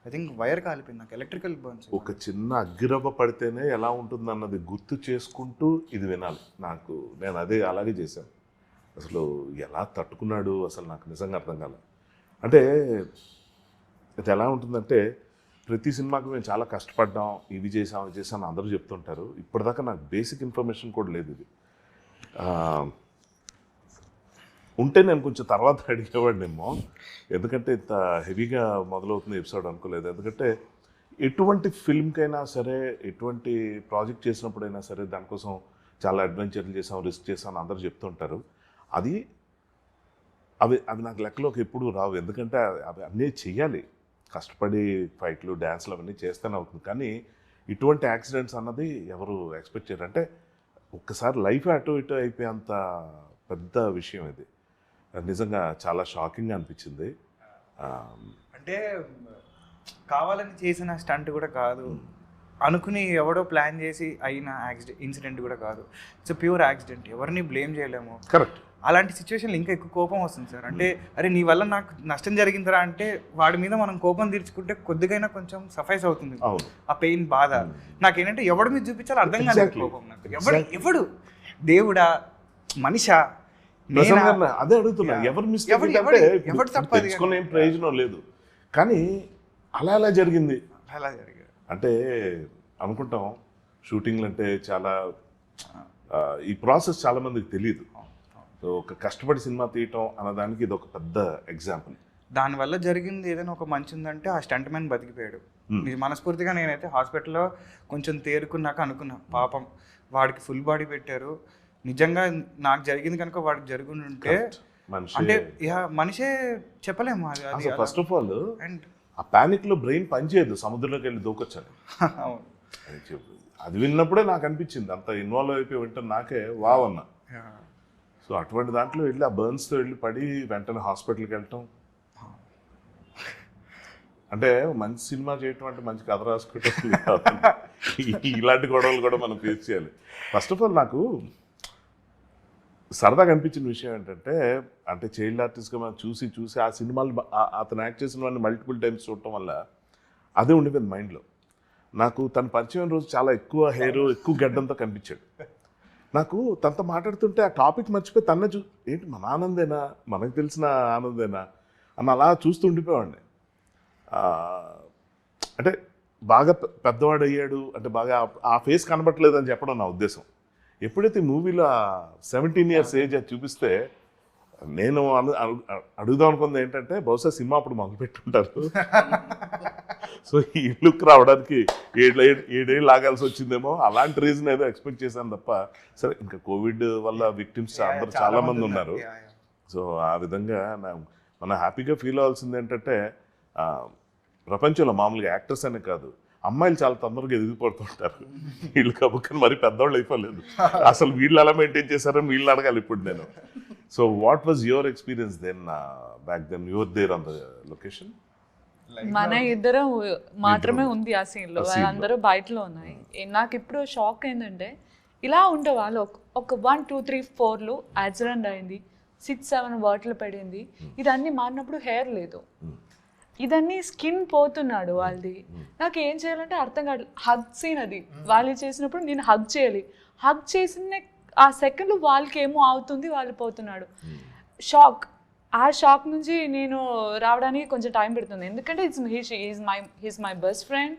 Speaker 2: ఐ థింక్ వైర్ కాలిపోయింది. నాకు ఎలక్ట్రికల్ బర్న్స్.
Speaker 1: ఒక చిన్న అగ్గిరవ్వ పడితేనే ఎలా ఉంటుంది అన్నది గుర్తు చేసుకుంటూ ఇది వినాలి. నేను అదే అలాగే చేశాను. అసలు ఎలా తట్టుకున్నాడు అసలు నాకు నిజంగా అర్థం కాలేదు. అంటే ఇది ఎలా ఉంటుందంటే ప్రతి సినిమాకి మేము చాలా కష్టపడ్డాం, ఇవి చేసాం అందరూ చెప్తుంటారు. ఇప్పటిదాకా నాకు బేసిక్ ఇన్ఫర్మేషన్ కూడా లేదు. ఇది ఉంటే నేను కొంచెం తర్వాత అడిగేవాడినేమో, ఎందుకంటే ఇంత హెవీగా మొదలవుతుంది ఎపిసోడ్ అనుకోలేదు. ఎందుకంటే ఎటువంటి ఫిల్మ్కైనా సరే, ఎటువంటి ప్రాజెక్ట్ చేసినప్పుడైనా సరే దానికోసం చాలా అడ్వెంచర్లు చేసాం, రిస్క్ చేసాం అందరూ చెప్తుంటారు. అవి నాకు లెక్కలోకి ఎప్పుడూ రావు. ఎందుకంటే అవి అన్నీ చెయ్యాలి, కష్టపడి ఫైట్లు డ్యాన్స్లు అవన్నీ చేస్తూనే అవుతుంది. కానీ ఇటువంటి యాక్సిడెంట్స్ అన్నది ఎవరు ఎక్స్పెక్ట్ చేయరు. అంటే ఒక్కసారి లైఫ్ అటు ఇటు అయిపోయేంత పెద్ద విషయం ఇది. నిజంగా చాలా షాకింగ్గా అనిపించింది.
Speaker 2: అంటే కావాలని చేసిన స్టంట్ కూడా కాదు, అనుకుని ఎవడో ప్లాన్ చేసి అయిన ఇన్సిడెంట్ కూడా కాదు. ఇట్స్ ప్యూర్ యాక్సిడెంట్, ఎవరిని బ్లేమ్ చేయలేము.
Speaker 1: కరెక్ట్.
Speaker 2: అలాంటి సిచ్యువేషన్లో ఇంకా ఎక్కువ కోపం వస్తుంది సార్. అంటే అరే నీ వల్ల నాకు నష్టం జరిగిందిరా అంటే వాడి మీద మనం కోపం తీర్చుకుంటే కొద్దిగైనా కొంచెం సఫైస్ అవుతుంది ఆ పెయిన్, బాధ. నాకేంటంటే ఎవడి మీద చూపించాలో అర్థం కాలేదు కోపం నాకు. ఎవడు దేవుడా, మనిషా?
Speaker 1: అదే అడుగుతున్నా, ఎవరు మిస్టేక్
Speaker 2: ఎవరు తప్పది,
Speaker 1: తెలుసుకునే ఏం ప్రయోజనం లేదు. కానీ అలా జరిగింది.
Speaker 2: అలా జరిగింది
Speaker 1: అంటే అనుకుంటాం షూటింగ్లు అంటే చాలా ఈ ప్రాసెస్ చాలా మందికి తెలియదు. సో ఒక కష్టపడి సినిమా తీయటం అన్నదానికి ఇది ఒక పెద్ద ఎగ్జాంపుల్.
Speaker 2: దానివల్ల జరిగింది ఏదైనా ఒక మంచి ఉందంటే ఆ స్టంట్ మ్యాన్ బతికిపోయాడు. మనస్ఫూర్తిగా నేనైతే హాస్పిటల్లో కొంచెం తేరుకున్నాక అనుకున్నా, పాపం వాడికి ఫుల్ బాడీ పెట్టారు, నిజంగా నాకు జరిగింది కనుక వాడికి జరుగుని ఉంటే అంటే మనిషే చెప్పలేము. అది
Speaker 1: ఫస్ట్ ఆఫ్ ఆల్ అండ్ ఆ ప్యానిక్ లో బ్రెయిన్ పనిచేయదు, సముద్రంలోకి వెళ్ళి దూకొచ్చాను. అది విన్నప్పుడే నాకు అనిపించింది, అంత ఇన్వాల్వ్ అయిపోయి వింటాను నాకే వావ్ అన్నా. సో అటువంటి దాంట్లో వెళ్ళి ఆ బర్న్స్తో వెళ్ళి పడి వెంటనే హాస్పిటల్కి వెళ్ళటం అంటే మంచి సినిమా చేయటం అంటే మంచి కథ రాసుకోవటం ఇలాంటి గొడవలు కూడా మనం ఫేస్ చేయాలి. ఫస్ట్ ఆఫ్ ఆల్ నాకు సరదాగా అనిపించిన విషయం ఏంటంటే, అంటే చైల్డ్ ఆర్టిస్ట్గా మనం చూసి ఆ సినిమాలు అతను యాక్ట్ చేసిన వాడిని మల్టిపుల్ టైమ్స్ చూడటం వల్ల అదే ఉండిపోయింది మైండ్లో. నాకు తన పరిచయం రోజు చాలా ఎక్కువ హెయిర్, ఎక్కువ గడ్డంతో కనిపించాడు. నాకు తనతో మాట్లాడుతుంటే ఆ టాపిక్ మర్చిపోయి తన్నే ఏంటి మన ఆనందేనా, మనకు తెలిసిన ఆనందేనా అని అలా చూస్తూ ఉండిపోయాడిని. అంటే బాగా పెద్దవాడు అయ్యాడు అంటే బాగా ఆ ఫేస్ కనబట్టలేదు అని చెప్పడం నా ఉద్దేశం. ఎప్పుడైతే మూవీలో 17 years ఏజ్ అది చూపిస్తే నేను అడుగుదాం అనుకుంది ఏంటంటే, బహుశా సినిమా అప్పుడు మొదలు పెట్టుంటారు, సో ఈ లుక్ రావడానికి 7 ఏళ్ళు లాగాల్సి వచ్చిందేమో, అలాంటి రీజన్ ఏదో ఎక్స్పెక్ట్ చేశాను తప్ప. సరే ఇంకా కోవిడ్ వల్ల విక్టిమ్స్ అందరూ చాలా మంది ఉన్నారు. సో ఆ విధంగా మనం హ్యాపీగా ఫీల్ అవ్వాల్సింది ఏంటంటే, ప్రపంచంలో మామూలుగా యాక్టర్స్ అనే కాదు, అమ్మాయిలు చాలా తొందరగా ఎదిగిపోతుంటారు. వీళ్ళు కబుక్కని మరీ పెద్దవాళ్ళు అయిపోలేదు. అసలు వీళ్ళు ఎలా మెయింటైన్ చేశారని వీళ్ళు అడగాలి ఇప్పుడు నేను. So what was your experience then back then you're there on the location?
Speaker 4: మన ఇద్దరం మాత్రమే ఉంది ఆ సీన్ లో, అందరూ బయటలో ఉన్నాయి. నాకు ఇప్పుడు షాక్ ఏంటంటే, ఇలా ఉండే వాళ్ళు ఒక 1, 2, 3, 4 యాక్సిడెంట్ అయింది, 6, 7 వాటిలో పడింది, ఇదన్నీ మారినప్పుడు హెయిర్ లేదు, ఇదన్నీ స్కిన్ పోతున్నాడు వాళ్ళది. నాకు ఏం చేయాలంటే అర్థం కాదు. హగ్ సీన్ అది వాళ్ళు చేసినప్పుడు నేను హగ్ చేయాలి, హగ్ చేసిన ఆ సెకండ్లో వాళ్ళకి ఏమో అవుతుంది, వాళ్ళు పోతున్నాడు. షాక్, ఆ షాక్ నుంచి నేను రావడానికి కొంచెం టైం పెడుతుంది, ఎందుకంటే he's my best friend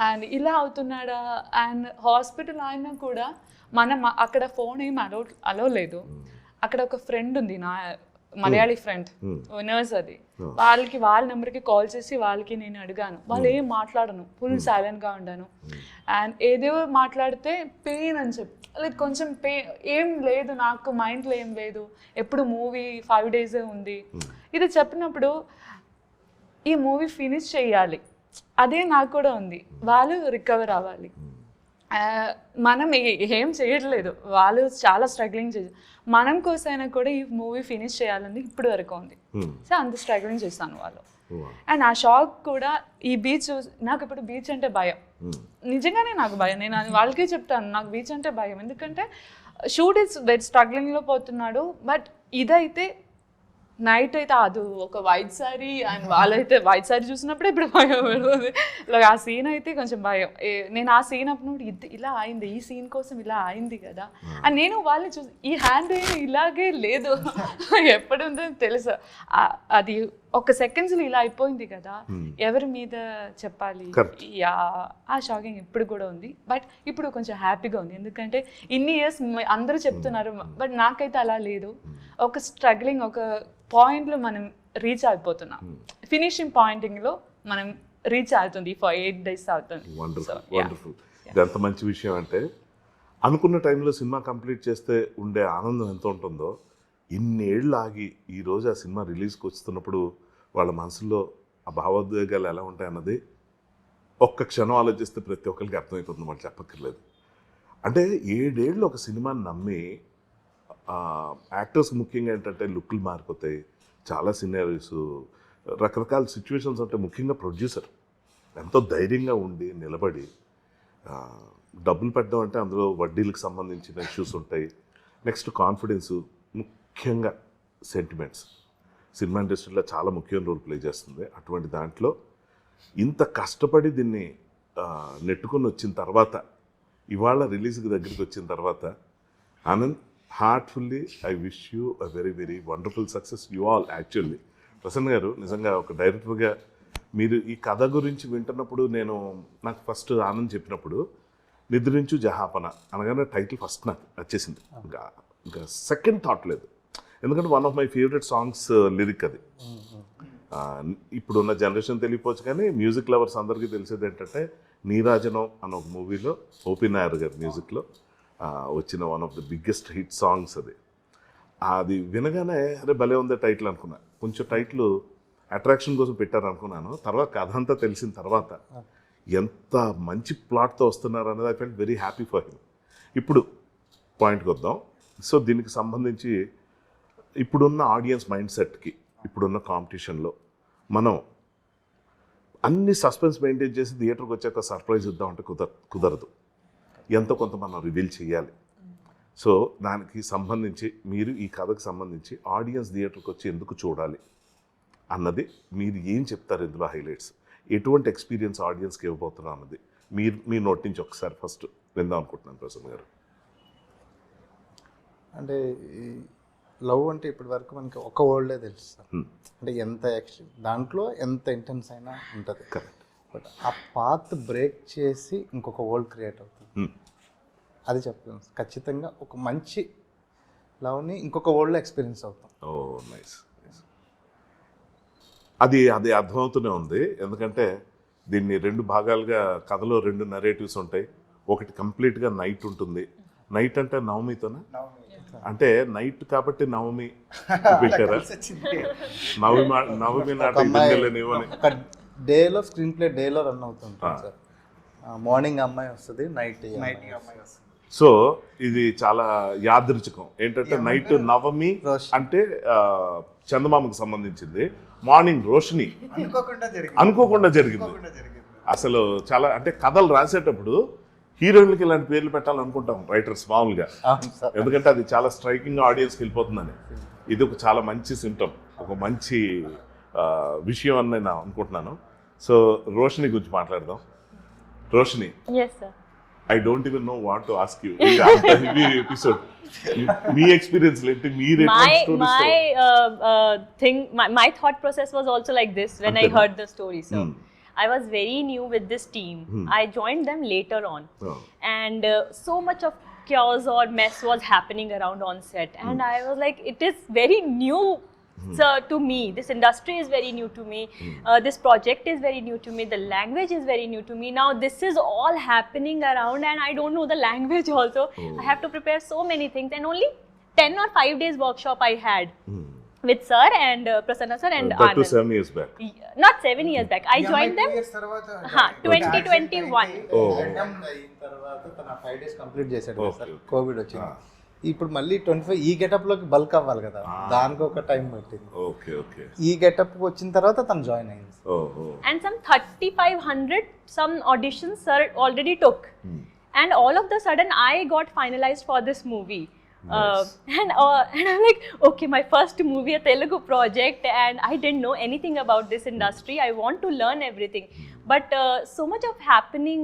Speaker 4: and ఇలా అవుతున్నాడా. అండ్ హాస్పిటల్ అయినా కూడా మనం అక్కడ ఫోన్ ఏం అలో లేదు. అక్కడ ఒక ఫ్రెండ్ ఉంది, నా మలయాళీ ఫ్రెండ్ నర్స్, అది వాళ్ళ నెంబర్కి కాల్ చేసి వాళ్ళకి నేను అడిగాను, వాళ్ళు ఏం మాట్లాడను, ఫుల్ సైలెంట్గా ఉండాను. అండ్ ఏదో మాట్లాడితే పెయిన్ అని చెప్పి, లైక్ కొంచెం పెయిన్ ఏం లేదు, నాకు మైండ్లో ఏం లేదు, ఎప్పుడు మూవీ 5 days ఉంది, ఇది చెప్పినప్పుడు ఈ మూవీ ఫినిష్ చేయాలి, అదే నాకు కూడా ఉంది, వాళ్ళు రికవర్ అవ్వాలి. మనం ఏం చేయట్లేదు, వాళ్ళు చాలా స్ట్రగ్లింగ్ చేసి మనం కోసమైనా కూడా ఈ మూవీ ఫినిష్ చేయాలని ఇప్పుడు వరకు ఉంది. సో అంత స్ట్రగ్లింగ్ చేస్తాను వాళ్ళు. అండ్ ఆ షాక్ కూడా, ఈ బీచ్ నాకు ఇప్పుడు బీచ్ అంటే భయం, నిజంగానే నాకు భయం. నేను వాళ్ళకే చెప్తాను నాకు బీచ్ అంటే భయం, ఎందుకంటే షూట్ ఇస్ వెరీ స్ట్రగ్లింగ్లో పోతున్నాడు. బట్ ఇదైతే నైట్ అయితే అది ఒక వైట్ సారీ, అండ్ వాళ్ళైతే వైట్ సారీ చూసినప్పుడే ఇప్పుడు భయం పెడుతుంది. ఆ సీన్ అయితే కొంచెం భయం. నేను ఆ సీన్ అప్పుడు ఇలా అయింది, ఈ సీన్ కోసం ఇలా అయింది కదా అని నేను వాళ్ళని చూసి, ఈ హ్యాండ్ ఇలాగే లేదు ఎప్పుడు ఉందో తెలుసు, అది ఒక సెకండ్స్లో ఇలా అయిపోయింది కదా, ఎవరి మీద చెప్పాలి. ఆ షాకింగ్ ఇప్పుడు కూడా ఉంది. బట్ ఇప్పుడు కొంచెం హ్యాపీగా ఉంది, ఎందుకంటే ఇన్ని ఇయర్స్ అందరూ చెప్తున్నారు, బట్ నాకైతే అలా లేదు. ఒక స్ట్రగ్లింగ్, ఒక పాయింట్లో మనం రీచ్ అయిపోతున్నాం, ఫినిషింగ్ పాయింటింగ్లో మనం రీచ్ అవుతుంది. 8 days అవుతుంది.
Speaker 1: వండర్ఫుల్. ఇది ఎంత మంచి విషయం అంటే, అనుకున్న టైంలో సినిమా కంప్లీట్ చేస్తే ఉండే ఆనందం ఎంత ఉంటుందో, ఇన్నేళ్ళు ఆగి ఈరోజు ఆ సినిమా రిలీజ్కి వస్తున్నప్పుడు వాళ్ళ మనసులో ఆ భావోద్వేగాలు ఎలా ఉంటాయన్నది ఒక్క క్షణం ఆలోచిస్తే ప్రతి ఒక్కరికి అర్థమైపోతుంది, వాళ్ళు చెప్పక్కర్లేదు. అంటే 7 ఏళ్ళు ఒక సినిమాని నమ్మి, యాక్టర్స్ ముఖ్యంగా ఏంటంటే లుక్లు మారిపోతాయి, చాలా సినారీస్, రకరకాల సిచ్యువేషన్స్ అంటే ముఖ్యంగా ప్రొడ్యూసర్ ఎంతో ధైర్యంగా ఉండి నిలబడి డబ్బులు పెట్టడం అంటే అందులో వడ్డీలకు సంబంధించిన ఇష్యూస్ ఉంటాయి. నెక్స్ట్ కాన్ఫిడెన్స్, ముఖ్యంగా సెంటిమెంట్స్ సినిమా ఇండస్ట్రీలో చాలా ముఖ్యమైన రోల్ ప్లే చేస్తుంది. అటువంటి దాంట్లో ఇంత కష్టపడి దీన్ని నెట్టుకొని వచ్చిన తర్వాత ఇవాళ రిలీజ్కి దగ్గరికి వచ్చిన తర్వాత Anand, heartfully I wish you a very very wonderful success you all. Actually Prasanna గారు, నిజంగా ఒక డైరెక్టర్గా మీరు ఈ కథ గురించి వింటున్నప్పుడు నాకు ఫస్ట్ ఆనంద్ చెప్పినప్పుడు నిద్రించు జహాపన అనగానే టైటిల్ ఫస్ట్ నాకు వచ్చేసింది. ఇంకా సెకండ్ థాట్ లేదు, ఎందుకంటే one of my favourite songs lyric అది. ఇప్పుడున్న జనరేషన్ తెలియపోవచ్చు కానీ మ్యూజిక్ లవర్స్ అందరికీ తెలిసేది ఏంటంటే నీరాజనం అన్న ఒక మూవీలో ఓపీ నాయర్ గారి మ్యూజిక్లో వచ్చిన one of the biggest hit songs అది. అది వినగానే అరే భలే ఉంది టైటిల్ అనుకున్నా. కొంచెం టైటిల్ అట్రాక్షన్ కోసం పెట్టారు అనుకున్నాను. తర్వాత కథ అంతా తెలిసిన తర్వాత ఎంత మంచి ప్లాట్తో వస్తున్నారు అనేది I felt very happy for him. ఇప్పుడు పాయింట్కి వద్దాం. సో దీనికి సంబంధించి ఇప్పుడున్న ఆడియన్స్ మైండ్ సెట్కి, ఇప్పుడున్న కాంపిటీషన్లో మనం అన్ని సస్పెన్స్ మెయింటైన్ చేసి థియేటర్కి వచ్చాక సర్ప్రైజ్ ఇద్దామంటే కుదరదు. ఎంతో కొంత మనం రివీల్ చేయాలి. సో దానికి సంబంధించి మీరు ఈ కథకు సంబంధించి ఆడియన్స్ థియేటర్కి వచ్చి ఎందుకు చూడాలి అన్నది మీరు ఏం చెప్తారు? ఇందులో హైలైట్స్ ఎటువంటి ఎక్స్పీరియన్స్ ఆడియన్స్కి ఇవ్వబోతున్నారు అన్నది మీ నోటి నుంచి ఒకసారి ఫస్ట్ విందాం అనుకుంటున్నాను ప్రసన్న గారు.
Speaker 3: అంటే లవ్ అంటే ఇప్పటి వరకు మనకి ఒక వర్ల్డే తెలుసు సార్. అంటే ఎంత యాక్షన్ దాంట్లో ఎంత ఇంటెన్స్ అయినా ఉంటుంది. బట్ ఆ పాత్ బ్రేక్ చేసి ఇంకొక వరల్డ్ క్రియేట్ అవుతుంది. అది చెప్తాను ఖచ్చితంగా. ఒక మంచి లవ్ని ఇంకొక వరల్డ్లో ఎక్స్పీరియన్స్ అవుతాం.
Speaker 1: ఓ నైస్. అది అర్థమవుతూనే ఉంది. ఎందుకంటే దీన్ని 2 భాగాలుగా కథలో 2 నరేటివ్స్ ఉంటాయి. ఒకటి కంప్లీట్గా నైట్ ఉంటుంది. నైట్ అంటే నవమితోనా? అంటే నైట్ కాబట్టి నవమి పెట్టారా? నవమి
Speaker 3: ఒక డేలో స్క్రీన్ ప్లే డేలో రన్ అవుతుంది సార్. మార్నింగ్ అమ్మాయి వస్తుంది, నైట్ అమ్మాయి వస్తుంది.
Speaker 1: సో ఇది చాలా యాదృచ్ఛికం. ఏంటంటే నైట్ నవమి అంటే చందమామకు సంబంధించింది, మార్నింగ్ రోషిని అనుకోకుండా జరిగింది. అసలు చాలా అంటే కథలు రాసేటప్పుడు హీరోయిన్లకి ఇలాంటి పేర్లు పెట్టాలనుకుంటాం రైటర్స్ మామూలుగా, ఎందుకంటే అది చాలా స్ట్రైకింగ్ ఆడియన్స్కి వెళ్ళిపోతుందని. ఇది ఒక చాలా మంచి సింప్టమ్, ఒక మంచి విషయం అని నేను అనుకుంటున్నాను. సో రోషిని గురించి మాట్లాడదాం. Roshini, I don't even know what to ask you. Episode. Me experience later.
Speaker 5: My thought process was also like this when I heard the story. So I was very new with this team. I joined them later on, and so much of chaos or mess was happening around on set, and I was like, it is very new. So to me, this industry is very new to me. This project is very new to me. The language is very new to me. Now this is all happening around and I don't know the language also. I have to prepare so many things, and only 10 or 5 days workshop I had with sir and Prasanna sir and
Speaker 1: Anand.
Speaker 5: That
Speaker 1: was 7 years back.
Speaker 5: Not 7 years back. I joined them 2021.
Speaker 3: తర్వాత తన 5 days కంప్లీట్ చేశాడు సార్. కోవిడ్ వచ్చింది. ఇప్పుడు మళ్ళీ 25 ఈ గెటప్ లోకి బల్క్ అవ్వాలి కదా, దానికి ఒక టైం పట్టింది. ఈ గెటప్ వచ్చిన తర్వాత తను జాయిన్ అయింది.
Speaker 5: And some 3500 some auditions sir already took, and all of the sudden I got finalized for this movie. And I'm like, okay, my first movie, a Telugu project, and I didn't know anything about this industry. I want to learn everything, but so much of happening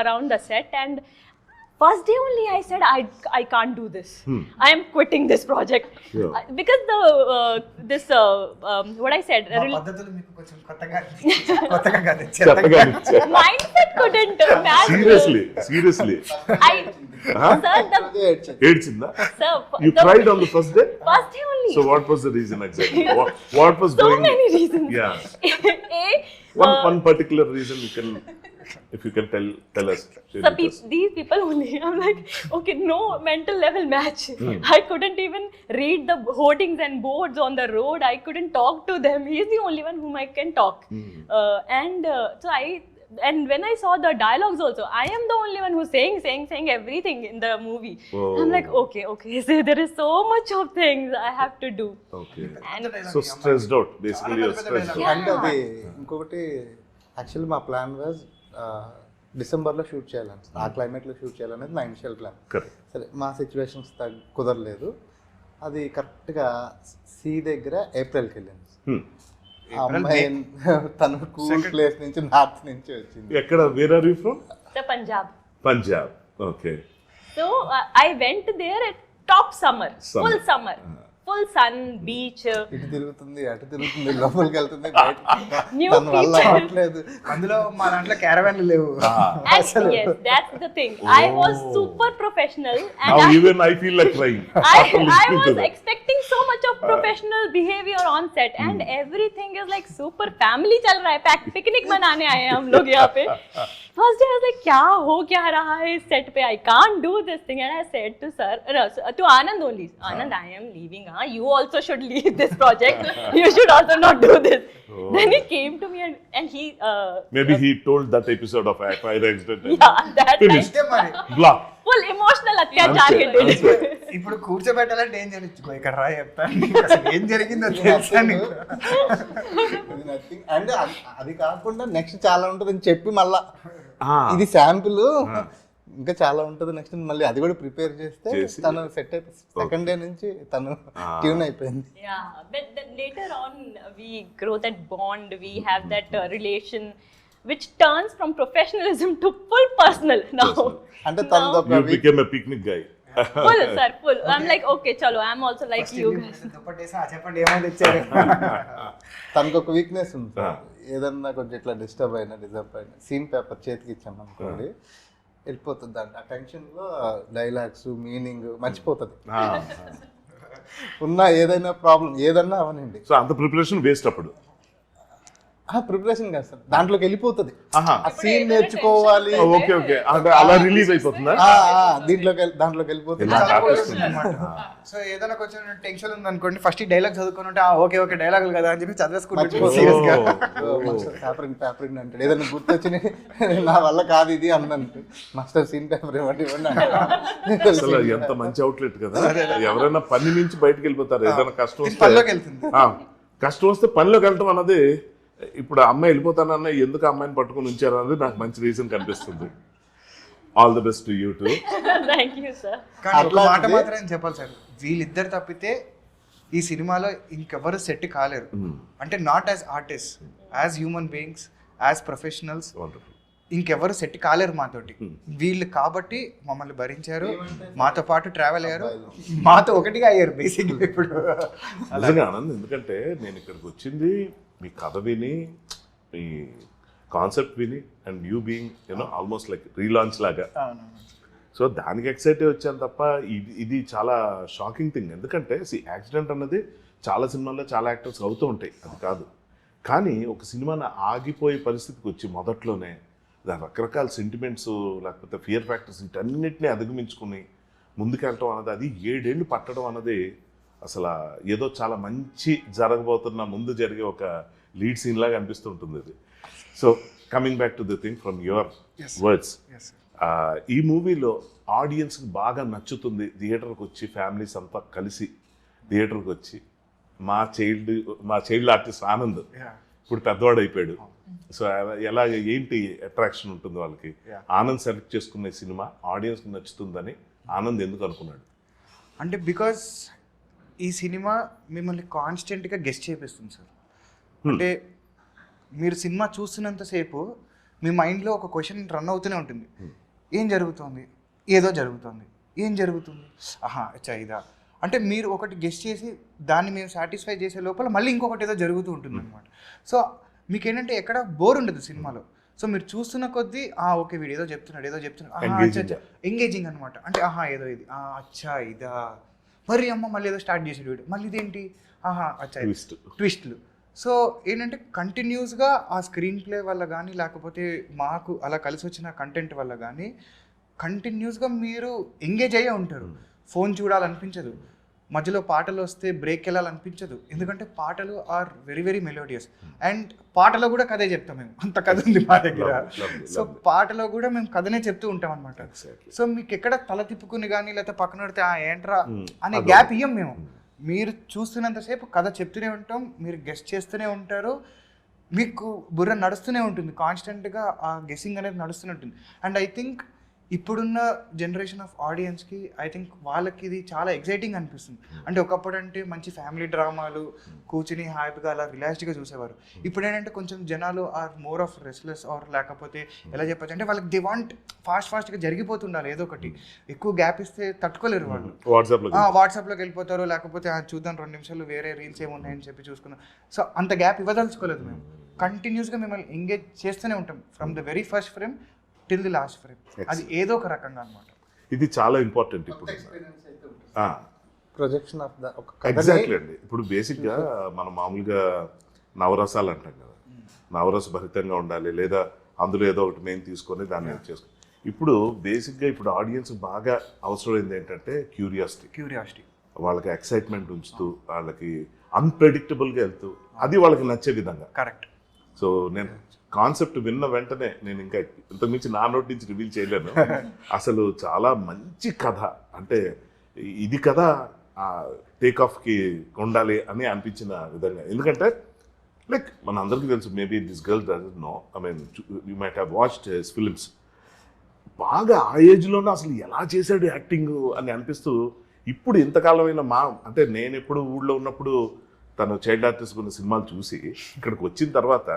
Speaker 5: around the set, and first day only I said I can't do this. I am quitting this project. Because this what I said mindset couldn't match.
Speaker 1: Seriously
Speaker 5: Sir,
Speaker 1: you cried on the first day
Speaker 5: only.
Speaker 1: So what was the reason exactly? what was
Speaker 5: so
Speaker 1: going
Speaker 5: many reasons.
Speaker 1: one particular reason if you can tell us.
Speaker 5: So these people only, I'm like, okay, no mental level match. I couldn't even read the hoardings and boards on the road. I couldn't talk to them. He's the only one whom I can talk. So and when I saw the dialogues also, I am the only one who's saying everything in the movie.
Speaker 1: Oh.
Speaker 5: I'm like, okay, so there is so much of things I have to do.
Speaker 1: Okay
Speaker 5: And
Speaker 1: so stressed out basically stressed
Speaker 3: and అది ఇంకొకటి యాక్చువల్లీ మా ప్లాన్ వాజ్ డిసెంబర్లో షూట్ చేయాలని, ఆ క్లైమేట్లో షూట్ చేయాలనేది నా ఇనిషియల్ ప్లాన్.
Speaker 1: కరెక్ట్.
Speaker 3: సరే మా సిచ్యువేషన్స్ కుదరలేదు. అది కరెక్ట్గా సీ దగ్గర ఏప్రిల్కి వెళ్ళింది. ఆ అమ్మాయి తను కూల్ ప్లేస్ నుంచి నార్త్ నుంచి వచ్చింది.
Speaker 1: ఎక్కడ where are you from?
Speaker 5: the Punjab.
Speaker 1: Punjab. Okay.
Speaker 5: So I went there at top summer. Full summer. Full sun, beach.
Speaker 3: ఇటు తిరుగుతుంది అటు తిరుగుతుంది, లోపలికి వెళ్తుంది,
Speaker 5: New
Speaker 3: తన వల్ల
Speaker 5: people.
Speaker 3: అవ్వట్లేదు.
Speaker 2: అందులో మా దాంట్లో క్యారవాన్లు లేవు.
Speaker 5: And yes, that's the thing. I was super professional, and
Speaker 1: Now even I feel like crying.
Speaker 5: I was expecting so much of professional behavior on set, and everything is like super family चल रहा है, पिकनिक मनाने आए हैं हम लोग यहाँ पे. First day I was like, क्या रहा है इस set पे? I can't do this thing, and I said to sir, to Anand only, Anand, I am leaving. You also should leave this project. You should also not do this.
Speaker 1: Oh.
Speaker 5: Then he came to me and he.
Speaker 1: Maybe he told that episode of fire accident.
Speaker 5: Yeah, that
Speaker 1: Finished.
Speaker 5: time.
Speaker 2: మరి
Speaker 1: Block.
Speaker 5: Full emotional అత్యాచార్
Speaker 1: అంతే,
Speaker 5: he did.
Speaker 1: అంతే.
Speaker 2: ఇప్పుడు కూర్చోబెట్టాలంటే ఏం చేయొచ్చు, ఇక్కడ రా చెప్తాను నీకు అసలు ఏం జరిగిందో తెలుసా నీకు.
Speaker 3: అండ్ అది కాకుండా నెక్స్ట్ చాలా ఉంటుందని చెప్పి మళ్ళా
Speaker 1: Ah.
Speaker 3: ఇది శాంపుల్ ఇంకా చాలా ఉంటుంది నెక్స్ట్ మళ్ళీ అది కూడా ప్రిపేర్ చేస్తే
Speaker 1: చేసి.
Speaker 3: తను సెట్ అయిపోయి సెకండ్ డే నుంచి తను ట్యూన్ అయిపోయింది.
Speaker 5: Yeah, but then later on we grow that bond, we have that relation which turns from professionalism to full personal now.
Speaker 3: అంటే తనది ఒక
Speaker 1: You
Speaker 3: week
Speaker 1: became a picnic guy.
Speaker 5: Full, sir, full. I'm like, okay, chalo, I'm also like you guys.
Speaker 2: దుప్పట్టేసి చెప్పండి ఏమైనా తెచ్చారు.
Speaker 3: తనకు ఒక వీక్నెస్ ఉంది సార్. ఏదన్నా కొంచెం ఇట్లా డిస్టర్బ్ అయినా సీన్ పేపర్ చేతికి ఇచ్చాం అనుకోండి వెళ్ళిపోతుంది అండి. ఆ టెన్షన్లో డైలాగ్స్ మీనింగ్ మర్చిపోతుంది.
Speaker 1: Ah.
Speaker 3: ఉన్న ఏదైనా ప్రాబ్లం ఏదన్నా అవనండి,
Speaker 1: సో అంత ప్రిపరేషన్ వేస్ట్ అప్పుడు.
Speaker 3: ప్రిపరేషన్ కాదు సార్, దాంట్లోకి వెళ్ళిపోతుంది.
Speaker 1: ఆహా.
Speaker 3: ఆ సీన్ నేర్చుకోవాలి.
Speaker 1: ఓకే ఓకే, అంటే అలా రిలీజ్ అయిపోతుందా?
Speaker 3: దాంట్లోకి వెళ్ళిపోతుంది.
Speaker 1: ఇలా
Speaker 2: చాలా
Speaker 1: artist
Speaker 2: close అన్నమాట. సో ఏదైనా కొంచెం టెన్షన్ ఉంది అనుకోండి, ఫస్ట్ ఈ డైలాగ్ చదువుకొని ఉంటే ఓకే డైలాగులు కదా అని చెప్పి చదివేసుకుంటూ సీరియస్ గా
Speaker 3: పేపర్ అంటాడు. ఏదైనా గుర్తొచ్చి నా వల్ల కాదు ఇది అన్నాను, మాస్టర్ సీన్ పేపర్ ఇవ్వండి
Speaker 1: అసలు ఎంత మంచి అవుట్లెట్ కదా. ఎవరైనా పని నుంచి బయటకు వెళ్ళిపోతారు. ఏదైనా కష్టం వస్తే
Speaker 2: పనిలోకి వెళ్తుంది.
Speaker 1: కష్టం వస్తే పనిలోకి వెళ్ళటం అన్నది, ఇప్పుడు ఆ అమ్మాయి వెళ్ళిపోతానన్న ఎందుకు అమ్మాయిని పట్టుకుని ఉంచారు అన్నది నాకు మంచి రీజన్ కనిపిస్తుంది. All the best to you two.
Speaker 5: Thank you, sir.
Speaker 2: కానీ ఒక మాట మాత్రం చెప్పాలి సార్, వీళ్ళిద్దరు తప్పితే ఈ సినిమాలో ఇంకెవరు సెట్ కాలేరు. అంటే not as artist, as human beings, as professionals ఇంకెవరు సెట్ కాలేరు మాతోటి. వీళ్ళు కాబట్టి మమ్మల్ని భరించారు, మాతో పాటు ట్రావెల్ అయ్యారు, మాతో ఒకటిగా అయ్యారు బేసిక్గా. ఇప్పుడు
Speaker 1: నిజంగా ఆనంద్, ఎందుకంటే నేను ఇక్కడికి వచ్చింది మీ కథ విని, మీ కాన్సెప్ట్ విని, and you being you know almost like relaunch లాగా. సో దానికి ఎక్సైట్ వచ్చాను తప్ప ఇది చాలా షాకింగ్ థింగ్. ఎందుకంటే యాక్సిడెంట్ అన్నది చాలా సినిమాల్లో చాలా యాక్టర్స్ అవుతూ ఉంటాయి, అది కాదు. కానీ ఒక సినిమాని ఆగిపోయే పరిస్థితికి వచ్చి మొదట్లోనే దాని రకరకాల సెంటిమెంట్స్ లేకపోతే ఫియర్ ఫ్యాక్టర్స్ వీటన్నిటిని అధిగమించుకుని ముందుకెళ్ళటం అన్నది, అది 7 ఏళ్ళు పట్టడం అన్నది అసలు ఏదో చాలా మంచి జరగబోతున్న ముందు జరిగే ఒక లీడ్ సీన్ లాగా అనిపిస్తుంటుంది ఇది. So coming back to the thing from your words, ఈ మూవీలో ఆడియన్స్కి బాగా నచ్చుతుంది, థియేటర్కి వచ్చి ఫ్యామిలీస్ అంతా కలిసి థియేటర్కి వచ్చి, మా చైల్డ్ ఆర్టిస్ట్ ఆనంద్ ఇప్పుడు పెద్దవాడు అయిపోయాడు. సో ఎలా ఏంటి అట్రాక్షన్ ఉంటుంది వాళ్ళకి? ఆనంద్ సెలెక్ట్ చేసుకునే సినిమా ఆడియన్స్కి నచ్చుతుందని ఆనంద్ ఎందుకు అనుకున్నాడు?
Speaker 2: అంటే బికాస్ ఈ సినిమా మిమ్మల్ని కాన్స్టెంట్గా గెస్ట్ చేపిస్తుంది సార్. అంటే మీరు సినిమా చూస్తున్నంతసేపు మీ మైండ్లో ఒక క్వశ్చన్ రన్ అవుతూనే ఉంటుంది. ఏం జరుగుతుంది, ఏదో జరుగుతుంది, ఏం జరుగుతుంది, అచ్చా ఇదా. అంటే మీరు ఒకటి గెస్ట్ చేసి దాన్ని మేము సాటిస్ఫై చేసే లోపల మళ్ళీ ఇంకొకటి ఏదో జరుగుతూ ఉంటుంది అనమాట. సో మీకు ఏంటంటే ఎక్కడ బోర్ ఉండదు సినిమాలో. సో మీరు చూస్తున్న కొద్దీ ఓకే వీడు ఏదో చెప్తున్నాడు, ఎంగేజింగ్ అనమాట. అంటే ఏదో ఇది, అచ్చా ఇదా, మరి అమ్మ మళ్ళీ ఏదో స్టార్ట్ చేసాడు వీడు, మళ్ళీ ఇదేంటి, అచ్చా ట్విస్ట్లు. సో ఏంటంటే కంటిన్యూస్గా ఆ స్క్రీన్ ప్లే వల్ల కానీ లేకపోతే మాకు అలా కలిసి వచ్చిన కంటెంట్ వల్ల కానీ కంటిన్యూస్గా మీరు ఎంగేజ్ అయ్యే ఉంటారు. ఫోన్ చూడాలనిపించదు. మధ్యలో పాటలు వస్తే బ్రేక్ వెళ్ళాలనిపించదు, ఎందుకంటే పాటలు are very very melodious. And పాటలో కూడా కథే చెప్తాం మేము, అంత కథ ఉంది మా దగ్గర. సో పాటలో కూడా మేము కథనే చెప్తూ ఉంటాం అనమాట. సో మీకు ఎక్కడ తల తిప్పుకుని కానీ లేకపోతే పక్కన పెడితే ఏంట్రా అనే గ్యాప్ ఇయ్యం మేము. మీరు చూస్తున్నంతసేపు కథ చెప్తూనే ఉంటాం, మీరు గెస్ట్ చేస్తూనే ఉంటారు, మీకు బుర్ర నడుస్తూనే ఉంటుంది, కాన్స్టెంట్గా ఆ గెస్సింగ్ అనేది నడుస్తూనే ఉంటుంది. అండ్ ఐ థింక్ ఇప్పుడున్న జనరేషన్ ఆఫ్ ఆడియన్స్కి ఐ థింక్ వాళ్ళకి ఇది చాలా ఎగ్జైటింగ్ అనిపిస్తుంది. అంటే ఒకప్పుడు అంటే మంచి ఫ్యామిలీ డ్రామాలు కూర్చుని హ్యాపీగా అలా రిలాక్స్డ్గా చూసేవారు. ఇప్పుడు ఏంటంటే కొంచెం జనాలు are more of restless or లేకపోతే ఎలా చెప్పచ్చు అంటే వాళ్ళకి దే వాంట్ ఫాస్ట్గా జరిగిపోతుండాలి ఏదో ఒకటి. ఎక్కువ గ్యాప్ ఇస్తే తట్టుకోలేరు వాళ్ళు, వాట్సాప్లోకి వెళ్ళిపోతారు, లేకపోతే చూద్దాం 2 నిమిషాలు వేరే రీల్స్ ఏమున్నాయని చెప్పి చూసుకున్నాం. సో అంత గ్యాప్ ఇవ్వదలుచుకోలేదు మేము. కంటిన్యూస్గా మిమ్మల్ని ఎంగేజ్ చేస్తూనే ఉంటాం from the very first frame till the last frame. అది ఏదో ఒక రకంగా అనమాట.
Speaker 1: ఇది చాలా ఇంపార్టెంట్ ఇప్పుడు.
Speaker 3: ప్రొజెక్షన్ ఆఫ్ ద
Speaker 1: ఎగ్జాక్ట్లీ అండి. ఇప్పుడు బేసిక్గా మనం మామూలుగా నవరసాలు అంటాం కదా, నవరస భరితంగా ఉండాలి, లేదా అందులో ఏదో ఒకటి మెయిన్ తీసుకొని దాన్ని చేసుకో. ఇప్పుడు బేసిక్గా ఇప్పుడు ఆడియన్స్ బాగా అవసరమైంది ఏంటంటే క్యూరియాసిటీ. వాళ్ళకి ఎక్సైట్మెంట్ ఉంచుతూ, వాళ్ళకి అన్ప్రెడిక్టబుల్గా వెళ్తూ, అది వాళ్ళకి నచ్చే విధంగా.
Speaker 2: కరెక్ట్.
Speaker 1: సో నేను కాన్సెప్ట్ విన్న వెంటనే నేను ఇంకా ఇంతకుమించి నా నోటి నుంచి రివీల్ చేయలేను. అసలు చాలా మంచి కథ, అంటే ఇది కథ టేక్ ఆఫ్కి ఉండాలి అని అనిపించిన విధంగా. ఎందుకంటే లైక్ మన అందరికీ తెలుసు, maybe this girl doesn't know, I mean you might have watched his films. బాగా ఆ ఏజ్లోనే అసలు ఎలా చేశాడు యాక్టింగ్ అని అనిపిస్తూ, ఇప్పుడు ఇంతకాలమైన అంటే నేను ఎప్పుడు ఊళ్ళో ఉన్నప్పుడు తను చైల్డ్ ఆర్టిస్ట్ ఉన్న సినిమాలు చూసి ఇక్కడికి వచ్చిన తర్వాత,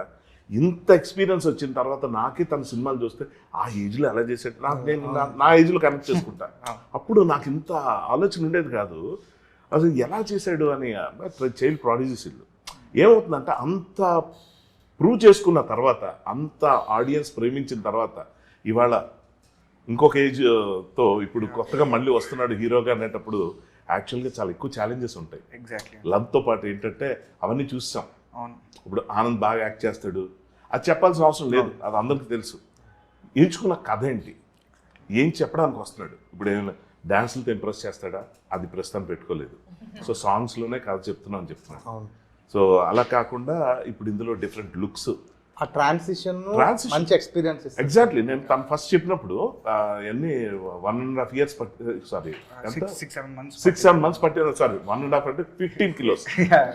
Speaker 1: ఇంత ఎక్స్పీరియన్స్ వచ్చిన తర్వాత నాకే తన సినిమాలు చూస్తే ఆ ఏజ్లో ఎలా చేసాడు, నేను నా ఏజ్లో కనెక్ట్ చేసుకుంటా. అప్పుడు నాకు ఇంత ఆలోచన ఉండేది కాదు అసలు ఎలా చేశాడు అని. చైల్డ్ ప్రాడిజీస్ ఇల్లు ఏమవుతుందంటే అంత ప్రూవ్ చేసుకున్న తర్వాత, అంత ఆడియన్స్ ప్రేమించిన తర్వాత, ఇవాళ ఇంకొక ఏజ్తో ఇప్పుడు కొత్తగా మళ్ళీ వస్తున్నాడు హీరోగా అనేటప్పుడు యాక్చువల్గా చాలా ఎక్కువ ఛాలెంజెస్ ఉంటాయి.
Speaker 2: ఎగ్జాక్ట్లీ.
Speaker 1: లవ్తో పాటు ఏంటంటే అవన్నీ చూస్తాం.
Speaker 2: అవును.
Speaker 1: ఇప్పుడు ఆనంద్ బాగా యాక్ట్ చేస్తాడు, అది చెప్పాల్సిన అవసరం లేదు, అది అందరికీ తెలుసు. ఎంచుకున్న కథ ఏంటి, ఏం చెప్పడానికి వస్తున్నాడు. ఇప్పుడు ఏమైనా డ్యాన్సులతో ఇంప్రెస్ చేస్తాడా, అది ప్రస్తుతం పెట్టుకోలేదు. సో సాంగ్స్లోనే కథ చెప్తున్నాను. సో అలా కాకుండా ఇప్పుడు ఇందులో డిఫరెంట్ లుక్స్,
Speaker 3: ఆ ట్రాన్సిషన్ మంచి ఎక్స్పీరియన్స్.
Speaker 1: ఎగ్జాక్ట్లీ. నేను తను ఫస్ట్ చెప్పినప్పుడు అన్ని 1.5 years 6-7 months పట్టిన, సారీ 1.5 అంటే 15 kilos.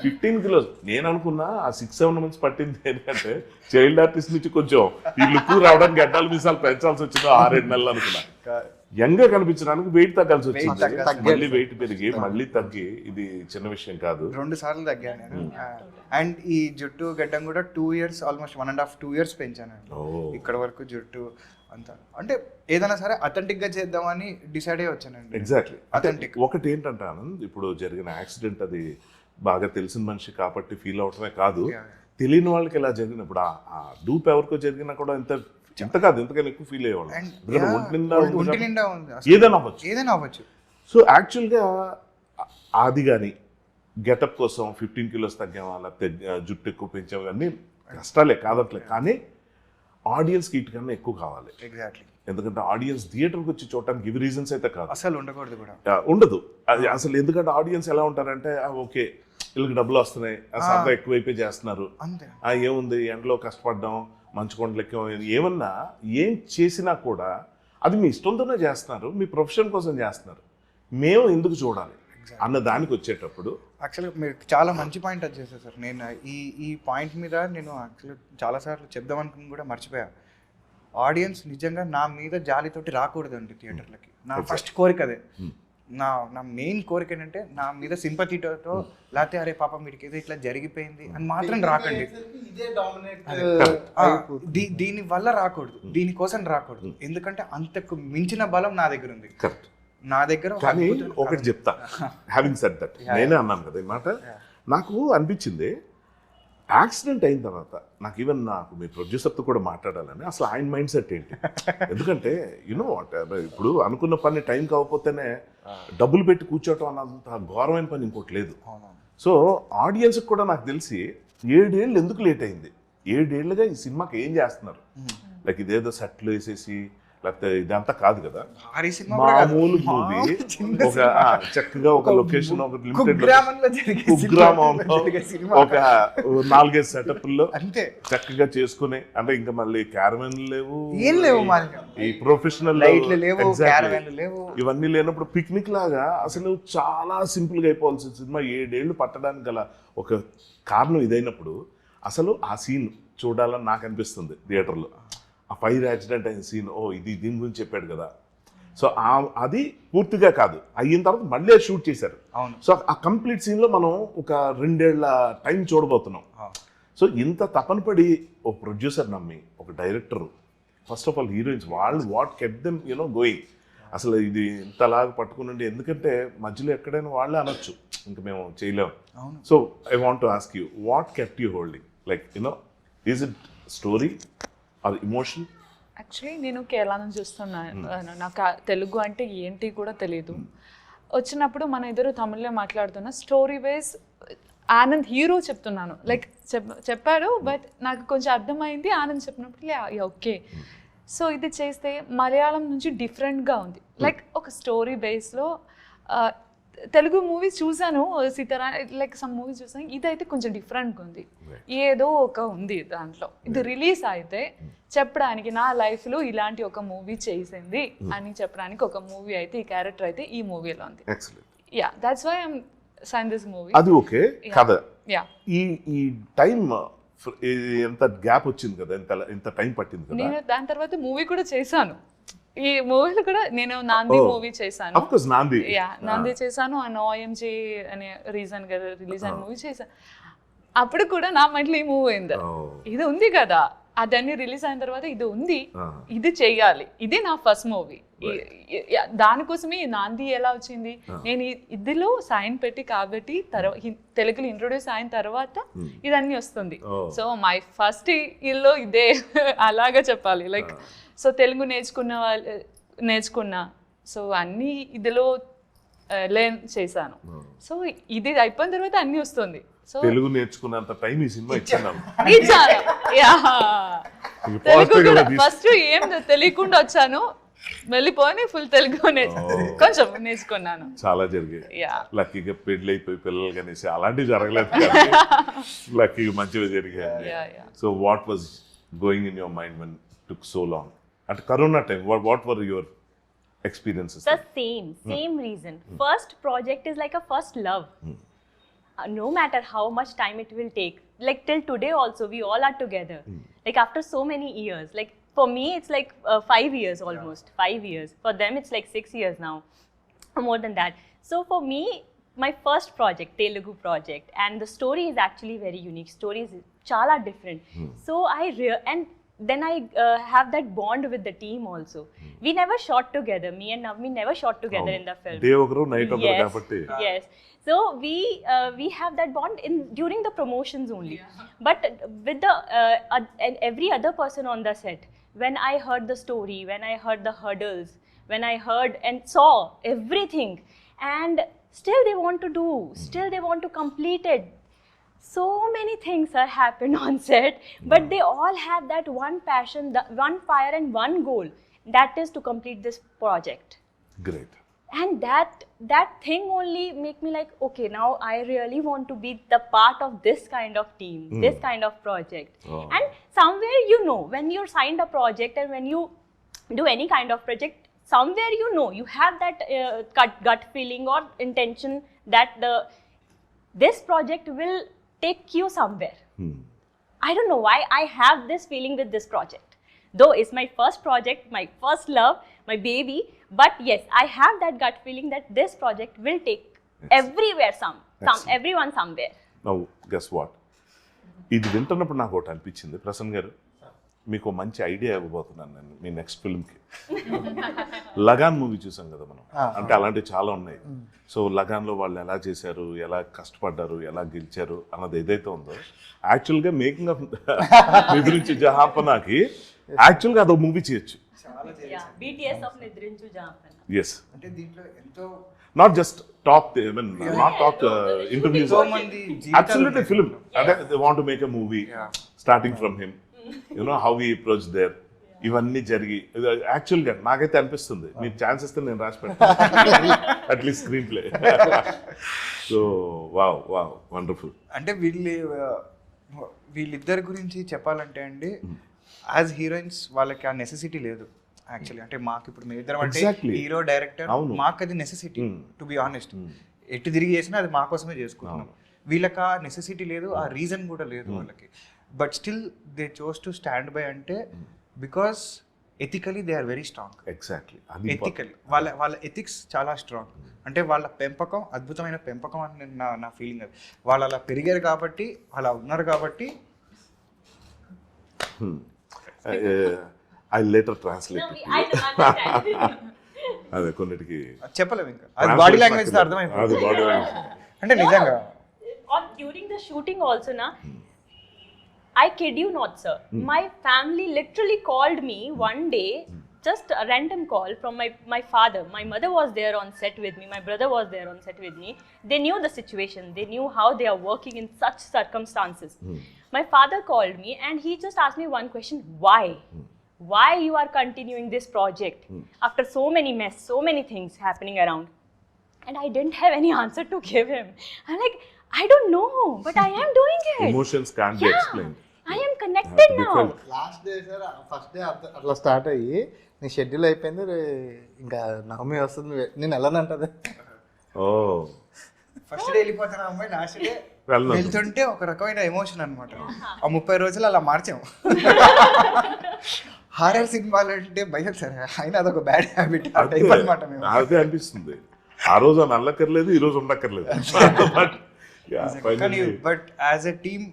Speaker 1: 15 kilos. నేను అనుకున్నా ఆ 6-7 months పట్టింది ఏంటంటే చైల్డ్ ఆర్టిస్ట్ నుంచి కొంచెం ఈ లుక్ రావడానికి గడ్డాలు మీసాలు పెంచాల్సి వచ్చిందో 6-7 నెలలు అనుకున్నా. యంగ్గా కనిపించడానికి వెయిట్ తగ్గాల్సి వచ్చింది, మళ్ళీ వెయిట్ పెరిగి మళ్ళీ తగ్గి, ఇది చిన్న విషయం కాదు.
Speaker 2: 2 సార్లు తగ్గాను నేను. అండ్ ఈ జుట్టు గడ్డం కూడా 2 years, ఆల్మోస్ట్ 1.5-2 years పెంచాను. ఇక్కడ వరకు జుట్టు అంతా, అంటే ఏదైనా సరే అథెంటిక్ గా చేద్దామని డిసైడ్ అయ్యి వచ్చానండి.
Speaker 1: ఎగ్జాక్ట్లీ.
Speaker 2: అథెంటిక్.
Speaker 1: ఒకటి ఏంటంటే ఆనంద్, ఇప్పుడు జరిగిన యాక్సిడెంట్ అది బాగా తెలిసిన మనిషి కాబట్టి ఫీల్ అవటమే కాదు, తెలియని వాళ్ళకి ఇలా జరిగినప్పుడు ఆ డూప్ ఎవరికో జరిగినా కూడా ఇంత కాదు, ఇంతకన్నా ఎక్కువ ఫీల్ అయ్యేవాళ్ళు.
Speaker 2: ఒంటి నిండా ఉంది,
Speaker 1: ఏదైనా అవ్వచ్చు. సో యాక్చువల్గా అది కానీ గెటప్ కోసం 15 kilos తగ్గామా, లేకపోతే జుట్టు ఎక్కువ పెంచాము, అన్నీ కష్టాలే కాదట్లే, కానీ ఆడియన్స్కి వీటికన్నా ఎక్కువ కావాలి.
Speaker 2: ఎగ్జాక్ట్లీ.
Speaker 1: ఎందుకంటే ఆడియన్స్ థియేటర్కి వచ్చి చూడటానికి ఇవి రీజన్స్ అయితే కాదు,
Speaker 2: అసలు ఉండకూడదు కూడా,
Speaker 1: ఉండదు అది అసలు. ఎందుకంటే ఆడియన్స్ ఎలా ఉంటారంటే, ఓకే వీళ్ళకి డబ్బులు వస్తున్నాయి, సరదా ఎక్కువైపోయి చేస్తున్నారు, ఏముంది ఎండలో కష్టపడ్డాం, మంచు కొండలకి ఏమన్నా ఏం చేసినా కూడా అది మీ ఇష్టంతోనే చేస్తున్నారు, మీ ప్రొఫెషన్ కోసం చేస్తున్నారు, మేము ఎందుకు చూడాలి అన్న దానికి వచ్చేటప్పుడు.
Speaker 2: యాక్చువల్గా మీరు చాలా మంచి పాయింట్ వచ్చేసారు సార్. నేను ఈ పాయింట్ మీద నేను యాక్చువల్లీ చాలాసార్లు చెప్దాం అనుకుని కూడా మర్చిపోయా. ఆడియన్స్ నిజంగా నా మీద జాలితోటి రాకూడదండి థియేటర్లకి. నా ఫస్ట్ కోరిక అదే. నా మెయిన్ కోరిక ఏంటంటే నా మీద సింపతితో, లేకపోతే అరే పాపం వీడికి ఏదో ఇట్లా జరిగిపోయింది అని మాత్రం రాకండి. దీని వల్ల రాకూడదు, దీనికోసం రాకూడదు, ఎందుకంటే అంతకు మించిన బలం నా దగ్గర ఉంది. నా దగ్గర
Speaker 1: కానీ ఒకటి చెప్తా, హ్యావింగ్ సెడ్ దట్, నేనే అన్నాను కదా ఈ మాట. నాకు అనిపించింది యాక్సిడెంట్ అయిన తర్వాత, నాకు మీ ప్రొడ్యూసర్తో కూడా మాట్లాడాలని, అసలు ఆయన మైండ్ సెట్ ఏంటి. ఎందుకంటే యూనో వాట్, ఇప్పుడు అనుకున్న పని టైం కాకపోతేనే డబ్బులు పెట్టి కూర్చోవటం అన్నంత ఘోరమైన పని ఇంకోటి లేదు. సో ఆడియన్స్కి కూడా నాకు తెలిసి 7 ఏళ్ళు ఎందుకు లేట్ అయింది, 7 ఏళ్ళుగా ఈ సినిమాకి ఏం చేస్తున్నారు, లైక్ ఇదేదో సెట్లు వేసేసి లేకపోతే ఇదంతా కాదు కదా,
Speaker 2: భారీ సినిమా కూడా కాదు.
Speaker 1: మామూలు మూవీ,
Speaker 2: చిన్న
Speaker 1: ఒక చక్కగా ఒక లొకేషన్, ఒక లిమిటెడ్
Speaker 2: కుగ్రామంలో జరిగే
Speaker 1: కుగ్రామంలో
Speaker 2: సినిమా
Speaker 1: ఒక 4-5 సెటప్ల్లో
Speaker 2: అంతే.
Speaker 1: చక్కగా చేసుకుని, అంటే ఇంకా మళ్ళీ క్యారవెన్ లేవు,
Speaker 2: ఏం లేవు మరి.
Speaker 1: ఈ ప్రొఫెషనల్
Speaker 2: లైట్లు లేవు, క్యారవాన్లు లేవు.
Speaker 1: ఇవన్నీ లేనప్పుడు పిక్నిక్ లాగా అసలు చాలా సింపుల్ గా అయిపోవాల్సిన సినిమా 7 ఏళ్ళు పట్టడానికి గల ఒక కారణం ఇదైనప్పుడు అసలు ఆ సీన్ చూడాలని నాకు అనిపిస్తుంది థియేటర్లో. ఆ ఫైర్ యాక్సిడెంట్ అయిన సీన్, ఇది దీని గురించి చెప్పాడు కదా. సో అది పూర్తిగా కాదు, అయిన తర్వాత మళ్ళీ షూట్ చేశారు.
Speaker 2: అవును.
Speaker 1: సో ఆ కంప్లీట్ సీన్లో మనం ఒక 2 ఏళ్ల టైం చూడబోతున్నాం. సో ఇంత తపన పడి ఒక ప్రొడ్యూసర్ నమ్మి, ఒక director, first of all heroines, వాళ్ళు వాట్ కెప్ దెమ్ గోయింగ్. అసలు ఇది ఇంతలాగా పట్టుకుని, ఎందుకంటే మధ్యలో ఎక్కడైనా వాళ్ళే అనొచ్చు ఇంకా మేము చేయలేము. So I want to ask you, what kept you holding? Like is it story or emotion?
Speaker 4: Actually నేను కేరళ నుంచి చూస్తున్నాను, నాకు తెలుగు అంటే ఏంటి కూడా తెలియదు. వచ్చినప్పుడు మన ఇద్దరు తమిళ్లో మాట్లాడుతున్న స్టోరీ వైజ్ ఆనంద్ హీరో చెప్తున్నాను, లైక్ చెప్పాడు, బట్ నాకు కొంచెం అర్థమైంది ఆనంద్ చెప్పినప్పుడు ఓకే. సో ఇది చేస్తే మలయాళం నుంచి డిఫరెంట్గా ఉంది, లైక్ ఒక స్టోరీ బేస్లో. తెలుగు మూవీస్ చూసాను, సీతారా లైక్ సమ్ మూవీస్ చూసాను, ఇదైతే కొంచెం డిఫరెంట్గా ఉంది, ఏదో ఒక ఉంది దాంట్లో. ఇది రిలీజ్ అయితే చెప్పడానికి నా లైఫ్లో ఇలాంటి ఒక మూవీ చేసింది అని చెప్పడానికి ఒక మూవీ అయితే, ఈ క్యారెక్టర్ అయితే ఈ మూవీలో ఉంది. Yeah, that's why I'm sign this movie.
Speaker 1: అది ఓకే కదా.
Speaker 4: యా,
Speaker 1: ఈ టైం ఎంత గ్యాప్ వచ్చింది కదా, ఎంత టైం పట్టింది కదా.
Speaker 4: నేను దాని తర్వాత మూవీ కూడా చేశాను, ఈ మూవీలో కూడా నేను నాంది మూవీ చేశాను.
Speaker 1: ఆఫ్ కోర్స్ నాంది.
Speaker 4: యా, నాంది చేశాను, అండ్ OMG అనే రీజన్ గా రిలీజ్ అయిన మూవీ చేశాను. అప్పుడు కూడా నా మైండ్లో ఈ మూవీ అయింది, ఇది ఉంది కదా, అదన్నీ రిలీజ్ అయిన తర్వాత ఇది ఉంది, ఇది చెయ్యాలి, ఇది నా ఫస్ట్ మూవీ. దానికోసమే నాంది ఎలా వచ్చింది, నేను ఇదిలో సైన్ పెట్టి కాబట్టి తెలుగులో ఇంట్రొడ్యూస్ అయిన తర్వాత ఇదన్నీ వస్తుంది. సో మై ఫస్ట్ ఇల్లో ఇదే అలాగా చెప్పాలి, లైక్ సో తెలుగు నేర్చుకున్నా, సో అన్ని ఇదిలో లెర్న్ చేశాను. సో ఇది అయిపోయిన తర్వాత అన్ని వస్తుంది. సో
Speaker 1: తెలుగు నేర్చుకున్నంత టైం ఈ సినిమా ఇచ్చాను.
Speaker 4: ఫస్ట్ ఏం తెలియకుండా వచ్చాను, వెళ్ళిపోయి ఫుల్ తెలుగు కొంచెం నేర్చుకున్నాను.
Speaker 1: చాలా జరిగాయి. లక్కీగా పెళ్లి అయిపోయి పిల్లలు కనేసి అలాంటివి జరగలేదు, లక్కీగా మంచిగా జరిగాయి. So what was going in your mind when took so long? At Corona time, what were your experiences?
Speaker 5: The same reason. First project is like a first love. No matter how much time it will take. Like till today also, we all are together. Like after so many years. Like for me, it's like 5 years almost. 5 years. For them, it's like 6 years now. More than that. So for me, my first project, Telugu project, and the story is actually very unique. Story is chala different. So and then I have that bond with the team also. We never shot together. Me and Navmi never shot together in the film.
Speaker 1: Day okaru night okaru kabatti.
Speaker 5: Yes. So we have that bond during the promotions only. But with the and every other person on the set, when I heard the story, when I heard the hurdles, when I heard and saw everything, and still they want to do, still they want to complete it. So many things are happened on set, but they all have that one passion, one fire and one goal, that is to complete this project.
Speaker 1: Great.
Speaker 5: And that thing only make me like, okay, now I really want to be the part of this kind of team, this kind of project. And somewhere, when you're signed a project and when you do any kind of project, somewhere you have that gut feeling or intention that this project will take you somewhere. I don't know why I have this feeling with this project. Though it's my first project, my first love, my baby, but yes, I have that gut feeling that this project will take everywhere everyone somewhere.
Speaker 1: Now, guess what? ఇది వింటున్నప్పుడు నాకు ఒకటి అనిపించింది, ప్రసన్న గారు మీకు మంచి ఐడియా ఇవ్వబోతున్నాను నేను మీ నెక్స్ట్ ఫిల్మ్కి. లగాన్ మూవీ చూసాం కదా మనం, అంటే అలాంటివి చాలా ఉన్నాయి. సో లగాన్లో వాళ్ళు ఎలా చేశారు, ఎలా కష్టపడ్డారు, ఎలా గెలిచారు అన్నది ఏదైతే ఉందో, యాక్చువల్గా మేకింగ్ ఆఫ్ నిద్రించి జహాపనాకి యాక్చువల్గా అదొక మూవీ చేయొచ్చు.
Speaker 5: BTS of Nidrinchu Japan.
Speaker 1: Yes.
Speaker 2: అంటే దీంట్లో ఎంతో
Speaker 1: not just talk, not talk interviews. Absolutely film. They want to make a movie starting from him. How he approached there. ఇవన్నీ జరిగి యాక్చువల్గా నాకైతే అనిపిస్తుంది మీరు ఛాన్స్ ఇస్తే నేను రాసి పెడతాను at least screen play. So wow wow wonderful.
Speaker 2: అంటే వీళ్ళిద్దరి గురించి చెప్పాలంటే అండి, యాజ్ హీరోయిన్స్ వాళ్ళకి ఆ నెసెసిటీ లేదు యాక్చువల్లీ. అంటే మాకు ఇప్పుడు మేమిద్దరం అంటే
Speaker 1: Exactly.
Speaker 2: హీరో డైరెక్టర్,
Speaker 1: అవును.
Speaker 2: మాకు అది నెసెసిటీ టు బి ఆనెస్ట్. ఎటు తిరిగి చేసినా అది మా కోసమే చేసుకుంటున్నాం. వీళ్ళకి ఆ నెసెసిటీ లేదు, ఆ రీజన్ కూడా లేదు వాళ్ళకి. But still they chose to stand by అంటే because ethically they are very strong.
Speaker 1: Exactly
Speaker 2: ethically వాళ్ళ ఎథిక్స్ చాలా స్ట్రాంగ్. అంటే వాళ్ళ పెంపకం అద్భుతమైన పెంపకం అని నా ఫీలింగ్. అది వాళ్ళు అలా పెరిగారు కాబట్టి, అలా ఉన్నారు కాబట్టి.
Speaker 1: I later translate.
Speaker 5: No, I understand.
Speaker 1: అదే కొన్నిటికి
Speaker 2: చెప్పలేము ఇంకా, అది బాడీ లాంగ్వేజ్
Speaker 1: అది
Speaker 2: అర్థమైపోతుంది.
Speaker 1: Body language.
Speaker 2: అంటే నిజంగా
Speaker 5: During the shooting also, na, I kid you not, sir. My family literally called me one day, just a random call from my father. My mother was there on set with me. My brother was there on set with me. They knew the situation. They knew how they are working in such circumstances. My father called me and he just asked me one question: why? Why you are continuing this project after so many mess, so many things happening around? And I didn't have any answer to give him. I'm like, I don't know, but I am doing it.
Speaker 1: Emotions can't be explained.
Speaker 5: I am connected now.
Speaker 3: Last day sir, first day అట్లా స్టార్ట్ అయ్యి నీ షెడ్యూల్ అయిపోయింది, ఇంకా నవమి వస్తుంది, నేను వెళ్ళనంటది.
Speaker 1: ఓ
Speaker 2: ఫస్ట్ డే వెళ్ళిపోతాను అమ్మాయి, లాస్ట్ డే
Speaker 1: వెళ్ళను.
Speaker 2: వెళ్తుంటే ఒక రకమైన ఎమోషన్ అనమాట. ఆ 30 రోజులు అలా మార్చాము. హారర్ సినిమాలు అంటే భయం సార్, అయినా అదొక బ్యాడ్ హ్యాబిట్ అనమాట. మేము
Speaker 1: అదే అనిపిస్తుంది. ఆ రోజు అని అల్లక్కర్లేదు, ఈ రోజు ఉండక్కర్లేదు.
Speaker 2: కానీ బట్ యాజ్ ఎ టీమ్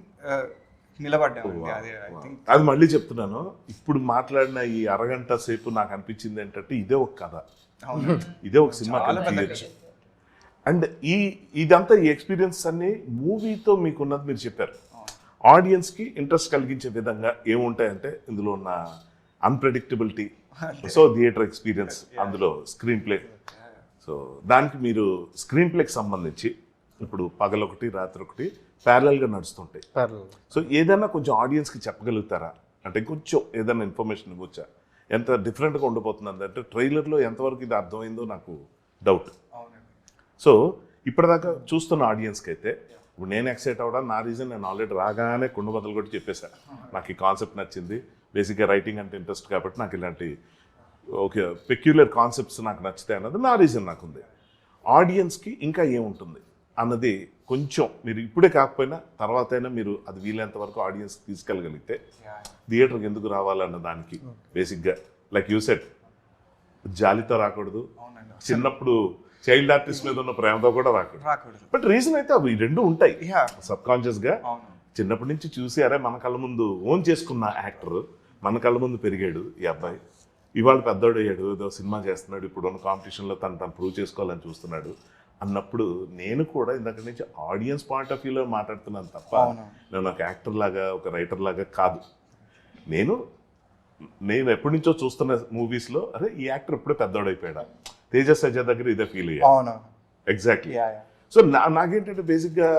Speaker 2: నిలబడ్డాము. అదే ఐ థింక్
Speaker 1: అది మళ్ళీ చెప్తున్నాను, ఇప్పుడు మాట్లాడిన ఈ అరగంట సేపు నాకు అనిపించింది ఏంటంటే ఇదే ఒక కథ, ఇదే ఒక సినిమా తీయచ్చు. అండ్ ఇదంతా ఈ ఎక్స్పీరియన్స్ అన్ని మూవీతో మీకున్నది మీరు చెప్పారు. ఆడియన్స్కి ఇంట్రెస్ట్ కలిగించే విధంగా ఏముంటాయంటే ఇందులో ఉన్న అన్ప్రెడిక్టబిలిటీ, సో థియేటర్ ఎక్స్పీరియన్స్, అందులో స్క్రీన్ ప్లే. సో దానికి మీరు స్క్రీన్ ప్లేకి సంబంధించి ఇప్పుడు పగలొకటి రాత్రి ఒకటి ప్యారలల్గా నడుస్తుంటాయి. సో ఏదైనా కొంచెం ఆడియన్స్కి చెప్పగలుగుతారా? అంటే కొంచెం ఏదైనా ఇన్ఫర్మేషన్ ఇవ్వచ్చా? ఎంత డిఫరెంట్గా ఉండిపోతుంది అంటే ట్రైలర్లో ఎంతవరకు ఇది అర్థమైందో నాకు డౌట్. సో ఇప్పటిదాకా చూస్తున్న ఆడియన్స్కి అయితే ఇప్పుడు నేను ఎక్సైట్ అవ్వడం నా రీజన్, నేను ఆల్రెడీ రాగానే కుండ బదులు కొట్టి చెప్పేశాను. నాకు ఈ కాన్సెప్ట్ నచ్చింది, బేసిక్గా రైటింగ్ అంటే ఇంట్రెస్ట్ కాబట్టి నాకు ఇలాంటి ఓకే పెక్యులర్ కాన్సెప్ట్స్ నాకు నచ్చుతాయి అన్నది నా రీజన్ నాకుంది. ఆడియన్స్కి ఇంకా ఏముంటుంది అన్నది కొంచెం మీరు ఇప్పుడే కాకపోయినా తర్వాత అయినా మీరు అది వీలైనంత వరకు ఆడియన్స్కి తీసుకెళ్ళగలిగితే థియేటర్కి ఎందుకు రావాలన్న దానికి బేసిక్గా లైక్ యూ సెడ్ జాలితో రాకూడదు, చిన్నప్పుడు చైల్డ్ ఆర్టిస్ట్ మీద ఉన్న ప్రేమతో కూడా రాకూడదు. బట్ రీజన్ అయితే అవి రెండు ఉంటాయి సబ్ కాన్షియస్గా. చిన్నప్పటి నుంచి చూసి అరే మన కళ్ళ ముందు ఓన్ చేసుకున్న యాక్టర్ మన కళ్ళ ముందు పెరిగాడు ఈ అబ్బాయి, ఇవాళ పెద్దోడు అయ్యాడు, ఏదో సినిమా చేస్తున్నాడు, ఇప్పుడు ఉన్న కాంపిటీషన్లో తను ప్రూవ్ చేసుకోవాలని చూస్తున్నాడు అన్నప్పుడు నేను కూడా ఇందాక నుంచి ఆడియన్స్ పాయింట్ ఆఫ్ వ్యూలో మాట్లాడుతున్నాను తప్ప నేను ఒక యాక్టర్ లాగా ఒక రైటర్ లాగా కాదు. నేను ఎప్పటి నుంచో చూస్తున్న మూవీస్లో అరే ఈ యాక్టర్ ఎప్పుడే పెద్దోడు అయిపోయాడా, తేజస్ అజయ్ దగ్గర ఇదే ఫీల్ అయ్యా. ఎగ్జాక్ట్లీ. సో నాకేంటంటే బేసిక్గా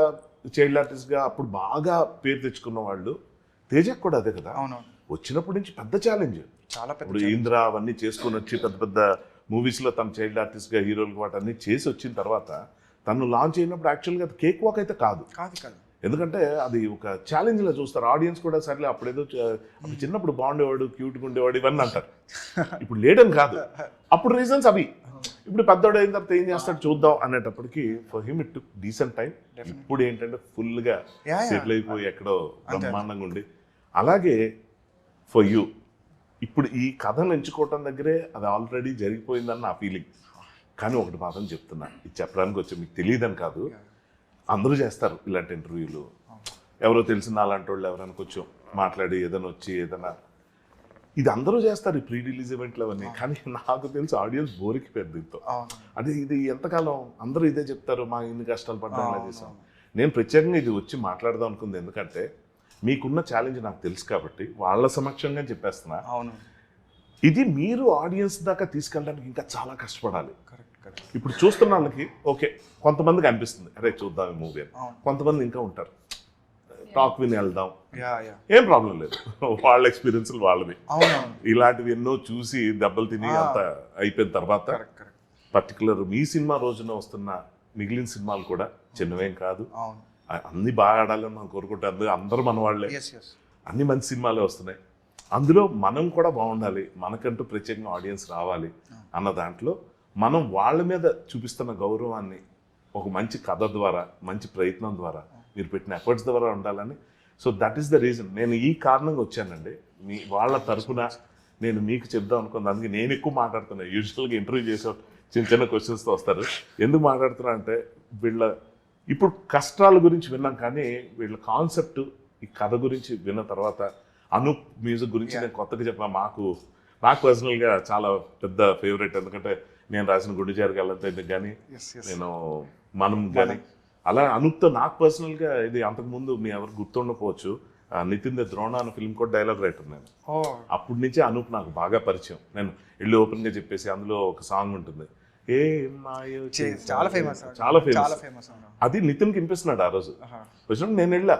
Speaker 1: చైల్డ్ ఆర్టిస్ట్గా అప్పుడు బాగా పేరు తెచ్చుకున్న వాళ్ళు తేజకు కూడా అదే కదా, వచ్చినప్పటి నుంచి పెద్ద ఛాలెంజ్. ఇప్పుడు ఇంద్ర అవన్నీ చేసుకొని వచ్చి పెద్ద పెద్ద మూవీస్లో తను చైల్డ్ ఆర్టిస్ట్గా హీరోలు వాటన్నీ చేసి వచ్చిన తర్వాత తను లాంచ్ అయినప్పుడు యాక్చువల్గా అది కేక్ వాక్ అయితే కాదు. ఎందుకంటే అది ఒక ఛాలెంజ్లో చూస్తారు ఆడియన్స్ కూడా. సర్లే అప్పుడేదో అప్పుడు చిన్నప్పుడు బాగుండేవాడు, క్యూట్గా ఉండేవాడు ఇవన్నీ అంటారు. ఇప్పుడు లేడని కాదు, అప్పుడు రీజన్స్ అవి. ఇప్పుడు పెద్దోడు అయిన తర్వాత ఏం చేస్తాడు చూద్దాం అనేటప్పటికి for him it took decent time. ఇప్పుడు ఏంటంటే ఫుల్గా సెటిల్ అయిపోయి ఎక్కడో బ్రహ్మాండంగా ఉండి. అలాగే ఫర్ యూ ఇప్పుడు ఈ కథను ఎంచుకోవటం దగ్గరే అది ఆల్రెడీ జరిగిపోయిందని నా ఫీలింగ్. కానీ ఒకటి మాత్రం చెప్తున్నా, ఇది చెప్పడానికి వచ్చి మీకు తెలియదని కాదు, అందరూ చేస్తారు ఇలాంటి ఇంటర్వ్యూలు. ఎవరో తెలిసిన అలాంటి వాళ్ళు ఎవరైనా కొంచెం మాట్లాడి ఏదైనా వచ్చి ఏదైనా ఇది అందరూ చేస్తారు ఈ ప్రీ రిలీజ్ ఈవెంట్లు అవన్నీ. కానీ నాకు తెలిసి ఆడియన్స్ బోరికిపోయారు దీంతో. అంటే ఇది ఎంతకాలం అందరూ ఇదే చెప్తారు, మా ఇన్ని కష్టాలు పడ్డా ఇలా చేసాం. నేను ప్రత్యేకంగా ఇది వచ్చి మాట్లాడదాం అనుకుంది ఎందుకంటే మీకున్న ఛాలెంజ్ నాకు తెలుసు కాబట్టి వాళ్ళ సమక్షంగా చెప్పేస్తున్నా. ఇది మీరు ఆడియన్స్ దాకా తీసుకెళ్ళడానికి ఇంకా చాలా కష్టపడాలి. ఇప్పుడు చూస్తున్న వాళ్ళకి ఓకే కొంతమందికి అనిపిస్తుంది అరే చూద్దాం ఈ మూవీ అని, కొంతమంది ఇంకా ఉంటారు టాక్ విని వెళ్దాం,
Speaker 2: యా యా
Speaker 1: ఏం ప్రాబ్లం లేదు. వాళ్ళ ఎక్స్పీరియన్స్లు వాళ్ళవి.
Speaker 2: అవునవును
Speaker 1: ఇలాంటివి ఎన్నో చూసి దెబ్బలు తిని అంత అయిపోయిన తర్వాత
Speaker 2: కరెక్ట్ కరెక్ట్
Speaker 1: పర్టికులర్ మీ సినిమా రోజున వస్తున్న మిగిలిన సినిమాలు కూడా చిన్నవేం కాదు,
Speaker 2: అవును
Speaker 1: అన్ని బాగా ఆడాలని మనం కోరుకుంటే అందరూ మన వాళ్ళే,
Speaker 2: ఎస్ ఎస్
Speaker 1: అన్ని మంచి సినిమాలే వస్తున్నాయి. అందులో మనం కూడా బాగుండాలి, మనకంటూ ప్రత్యేకంగా ఆడియన్స్ రావాలి అన్న దాంట్లో మనం వాళ్ళ మీద చూపిస్తున్న గౌరవాన్ని ఒక మంచి కథ ద్వారా, మంచి ప్రయత్నం ద్వారా, మీరు పెట్టిన ఎఫర్ట్స్ ద్వారా ఉండాలని. So that is the reason నేను ఈ కారణంగా వచ్చానండి. మీ వాళ్ళ తరఫున నేను మీకు చెప్దాం అనుకుంది. అందుకే నేను ఎక్కువ మాట్లాడుతున్నాను. యూజువల్గా ఇంటర్వ్యూ చేసే చిన్న చిన్న క్వశ్చన్స్తో వస్తారు. ఎందుకు మాట్లాడుతున్నా అంటే వీళ్ళ ఇప్పుడు కష్టాల గురించి విన్నాం, కానీ వీళ్ళ కాన్సెప్ట్ ఈ కథ గురించి విన్న తర్వాత అనూప్ మ్యూజిక్ గురించి నేను కొత్తగా చెప్పిన నాకు పర్సనల్గా చాలా పెద్ద ఫేవరెట్. ఎందుకంటే నేను రాసిన గుండె జారిగాలంటే కానీ, నేను మనం కానీ, అలా అనూప్తో నాకు పర్సనల్గా ఇది అంతకుముందు మీ ఎవరు గుర్తుండకపోవచ్చు, నితిన్ ద ద్రోణ అనే ఫిల్మ్ కూడా డైలాగ్ రైటర్ నేను. అప్పటి నుంచి అనూప్ నాకు బాగా పరిచయం. నేను వెళ్ళి ఓపెన్గా చెప్పేసి అందులో ఒక సాంగ్ ఉంటుంది, ఏ మాయో
Speaker 2: చాలా ఫేమస్
Speaker 1: చాలా ఫేమస్. అది నితిన్కి వినిపిస్తున్నాడు ఆ రోజు వచ్చినప్పుడు. నేను వెళ్ళా,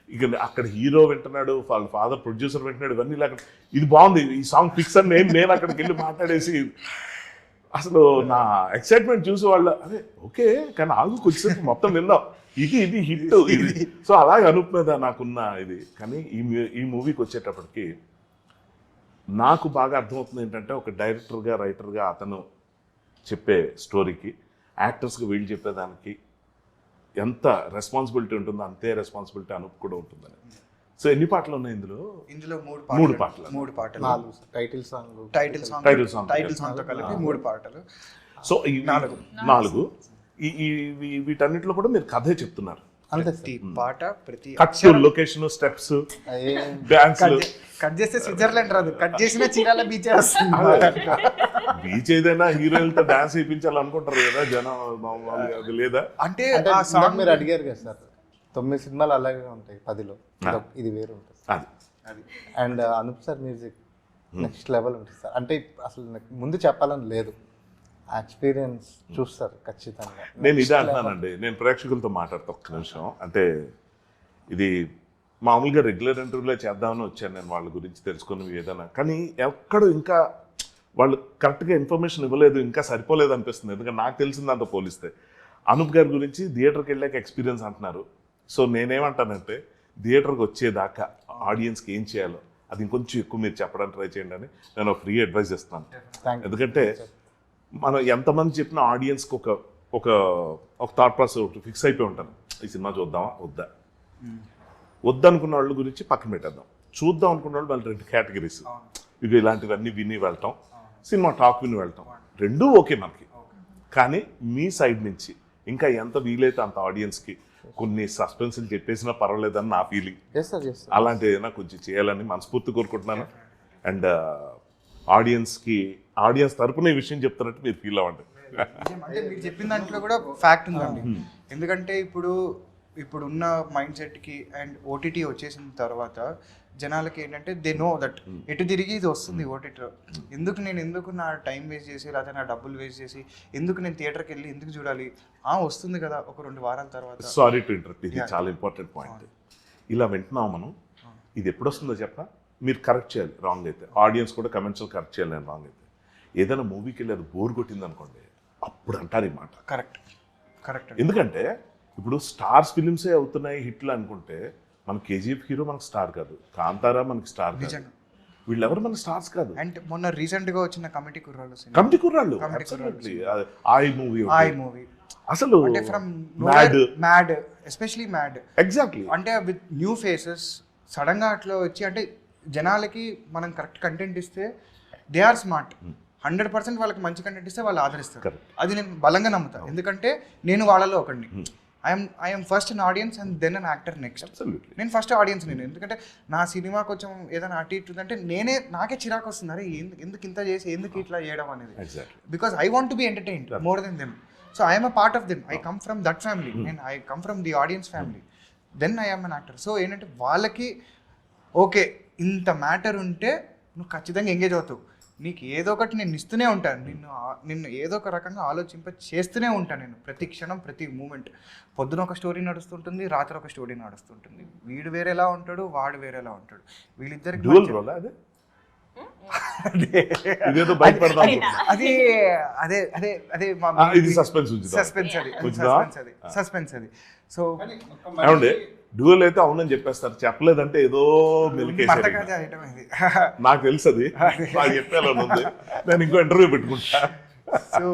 Speaker 1: ఇక అక్కడ హీరో వింటున్నాడు, వాళ్ళ ఫాదర్ ప్రొడ్యూసర్ వింటున్నాడు, ఇవన్నీ ఇలా ఇది బాగుంది, ఈ సాంగ్ ఫిక్స్ అని నేను అక్కడికి వెళ్ళి మాట్లాడేసి అసలు నా ఎక్సైట్మెంట్ చూసి వాళ్ళు అదే ఓకే కానీ ఆగు కొంచెం మొత్తం విందాం, ఇది హిట్ ఇది. సో అలాగే అనూప్ మీద నాకున్న ఇది. కానీ ఈ మూవీకి వచ్చేటప్పటికి నాకు బాగా అర్థమవుతుంది ఏంటంటే, ఒక డైరెక్టర్గా రైటర్గా అతను చెప్పే స్టోరీకి యాక్టర్స్కి వీళ్ళు చెప్పేదానికి ఎంత రెస్పాన్సిబిలిటీ ఉంటుందో అంతే రెస్పాన్సిబిలిటీ అనూప్ కూడా ఉంటుందని. సో ఎన్ని పాటలు ఉన్నాయి ఇందులో
Speaker 2: మూడు
Speaker 1: పాటలు
Speaker 3: 4 టైటిల్ సాంగ్
Speaker 2: టైటిల్ సాంగ్ తో కలిపి 3 పాటలు.
Speaker 1: సో 4 వీటన్నిటిలో కూడా మీరు కథే చెప్తున్నారు.
Speaker 2: ప్రతి పాట ప్రతి
Speaker 1: cut location steps dance
Speaker 2: cut చేస్తే స్విట్జర్లాండ్ రాదు, కట్ చేసిన చీరాల బీచ్ వస్తుంది.
Speaker 1: బీచ్ ఏదైనా హీరోయిన్తో డాన్స్ వేయించాలనుకుంటారు కదా జనం, అది లేదా?
Speaker 2: అంటే
Speaker 3: ఆ సాంగ్ మీరు అడిగారు కదా సార్, 9 సినిమాలు అలాగే ఉంటాయి, 10లో ఇది వేరు ఉంటుంది.
Speaker 2: అది
Speaker 3: and Anoop sir music next level ఉంటుంది సార్. అంటే అసలు నాకు ముందు చెప్పాలని లేదు, ఎక్స్పీరియన్స్ చూస్తారు ఖచ్చితంగా.
Speaker 1: నేను ఇదే అంటున్నానండి, నేను ప్రేక్షకులతో మాట్లాడతా ఒక్క నిమిషం. అంటే ఇది మామూలుగా రెగ్యులర్ ఇంటర్వ్యూలో చేద్దామని వచ్చాను నేను, వాళ్ళ గురించి తెలుసుకుని ఏదైనా, కానీ ఎక్కడ ఇంకా వాళ్ళు కరెక్ట్గా ఇన్ఫర్మేషన్ ఇవ్వలేదు, ఇంకా సరిపోలేదు అనిపిస్తుంది. ఎందుకంటే నాకు తెలిసింది అంత పోలిస్తే. అనూప్ గారి గురించి థియేటర్కి వెళ్ళాక ఎక్స్పీరియన్స్ అంటున్నారు. సో నేనేమంటానంటే థియేటర్కి వచ్చేదాకా ఆడియన్స్కి ఏం చేయాలో అది ఇంకొంచెం ఎక్కువ మీరు చెప్పడానికి ట్రై చేయండి అని నేను ఫ్రీ అడ్వైస్ ఇస్తున్నాను. ఎందుకంటే మనం ఎంతమంది చెప్పిన ఆడియన్స్కి ఒక థాట్ ప్రాసెస్ ఒకటి ఫిక్స్ అయిపోయి ఉంటాను, ఈ సినిమా చూద్దామా వద్దనుకున్న వాళ్ళ గురించి పక్కన పెట్టేద్దాం, చూద్దాం అనుకున్న వాళ్ళు మళ్ళీ 2 కేటగిరీస్. ఇక ఇలాంటివన్నీ విని వెళ్తాం, సినిమా టాక్ విని వెళ్తాం, రెండూ ఓకే మనకి. కానీ మీ సైడ్ నుంచి ఇంకా ఎంత వీలైతే అంత ఆడియన్స్కి కొన్ని సస్పెన్స్లు చెప్పేసినా పర్వాలేదని నా ఫీలింగ్. అలాంటి ఏదైనా కొంచెం చేయాలని మనస్ఫూర్తి కోరుకుంటున్నాను. అండ్ ఆడియన్స్ తరపున ఈ విషయం చెప్తున్నట్టు మీరు ఫీల్ అవ్వండి.
Speaker 2: అంటే మీరు చెప్పిన దాంట్లో కూడా ఫ్యాక్ట్ ఉందండి. ఎందుకంటే ఇప్పుడున్న మైండ్ సెట్కి అండ్ ఓటీటీ వచ్చేసిన తర్వాత జనాలకి ఏంటంటే దే నో దట్ ఎటు తిరిగి ఇది వస్తుంది ఓటీటీలో, ఎందుకు నా టైం వేస్ట్ చేసి లేకపోతే నా డబ్బులు వేస్ట్ చేసి ఎందుకు నేను థియేటర్కి వెళ్ళి ఎందుకు చూడాలి, వస్తుంది కదా ఒక 2 వారాల తర్వాత.
Speaker 1: సారీ టు ఇంటరప్ట్, ఇది చాలా ఇంపార్టెంట్ పాయింట్. ఇలా వింటున్నాం మనం, ఇది ఎప్పుడు వస్తుందో చెప్పా, మీరు కరెక్ట్ చేయాలి రాంగ్ అయితే, ఆడియన్స్ కూడా కమెంట్స్లో కరెక్ట్ చేయాలి నేను రాంగ్ అయితే. ఏదైనా మూవీకి వెళ్ళి అది బోర్ కొట్టింది అనుకోండి, అప్పుడు అంటారు ఈ మాట.
Speaker 2: కరెక్ట్.
Speaker 1: ఎందుకంటే ఇప్పుడు స్టార్స్ ఫిలిమ్సే అవుతున్నాయి హిట్లు అనుకుంటే, మన కేజీఎఫ్ హీరో మనకు స్టార్ కాదు, కాంతారా మనకి స్టార్ కాదు, వీళ్ళెవరు మన స్టార్స్ కాదు.
Speaker 2: అండ్ మొన్న రీసెంట్ గా వచ్చిన కమిటీ కుర్రాళ్ళు
Speaker 1: ఐ మూవీ అసలు
Speaker 2: అంటే from mad especially mad exactly, అంటే విత్ న్యూ ఫేసెస్ సడన్ గా అట్లా వచ్చి, అంటే జనాలకి మనం కరెక్ట్ కంటెంట్ ఇస్తే దే ఆర్ స్మార్ట్, 100% వాళ్ళకి మంచి కంటెంట్ ఇస్తే వాళ్ళు ఆదరిస్తారు. అది నేను బలంగా నమ్ముతాను, ఎందుకంటే నేను వాళ్ళలో ఒకడిని. I'm first an audience and then an actor next. నేను ఫస్ట్ ఆడియన్స్ నేను, ఎందుకంటే నా సినిమా కొంచెం ఏదైనా అటు ఇటు అంటే నాకే చిరాకు వస్తుంది, అరే ఎందుకు ఇంత చేసి ఎందుకు ఇట్లా చేయడం అనేది. Because I want to be entertained more than them. So I'm a part of them, I come from that family, and I come from the audience family, then I am an actor. So ఏంటంటే వాళ్ళకి ఓకే ఇంత మ్యాటర్ ఉంటే నువ్వు ఖచ్చితంగా ఎంగేజ్ అవుతావు, నీకు ఏదో ఒకటి నేను ఇస్తూనే ఉంటాను, నిన్ను ఏదో ఒక రకంగా చేస్తూనే ఉంటాను నేను ప్రతి క్షణం ప్రతి మూమెంట్. పొద్దున ఒక స్టోరీ నడుస్తుంటుంది, రాత్రి ఒక స్టోరీ నడుస్తుంటుంది. వీడు వేరేలా ఉంటాడు, వాడు వేరేలా ఉంటాడు. వీళ్ళిద్దరికి
Speaker 1: డ్యూయల్ రోల్ అదే ఇదేదో బయటపడదాం
Speaker 2: అది అదే అదే అదే
Speaker 1: ఇది సస్పెన్స్
Speaker 2: సస్పెన్స్ అది. సో
Speaker 1: ఏమండి డ్యూయల్ అయితే అవునని చెప్పేస్తారు, చెప్పలేదంటే ఏదో మెలికేసారు. నాకు తెలుసు అది, నాకు చెప్పేలా ఉంది. నేను ఇంకో ఇంటర్వ్యూ పెట్టుకుంటా.
Speaker 2: సో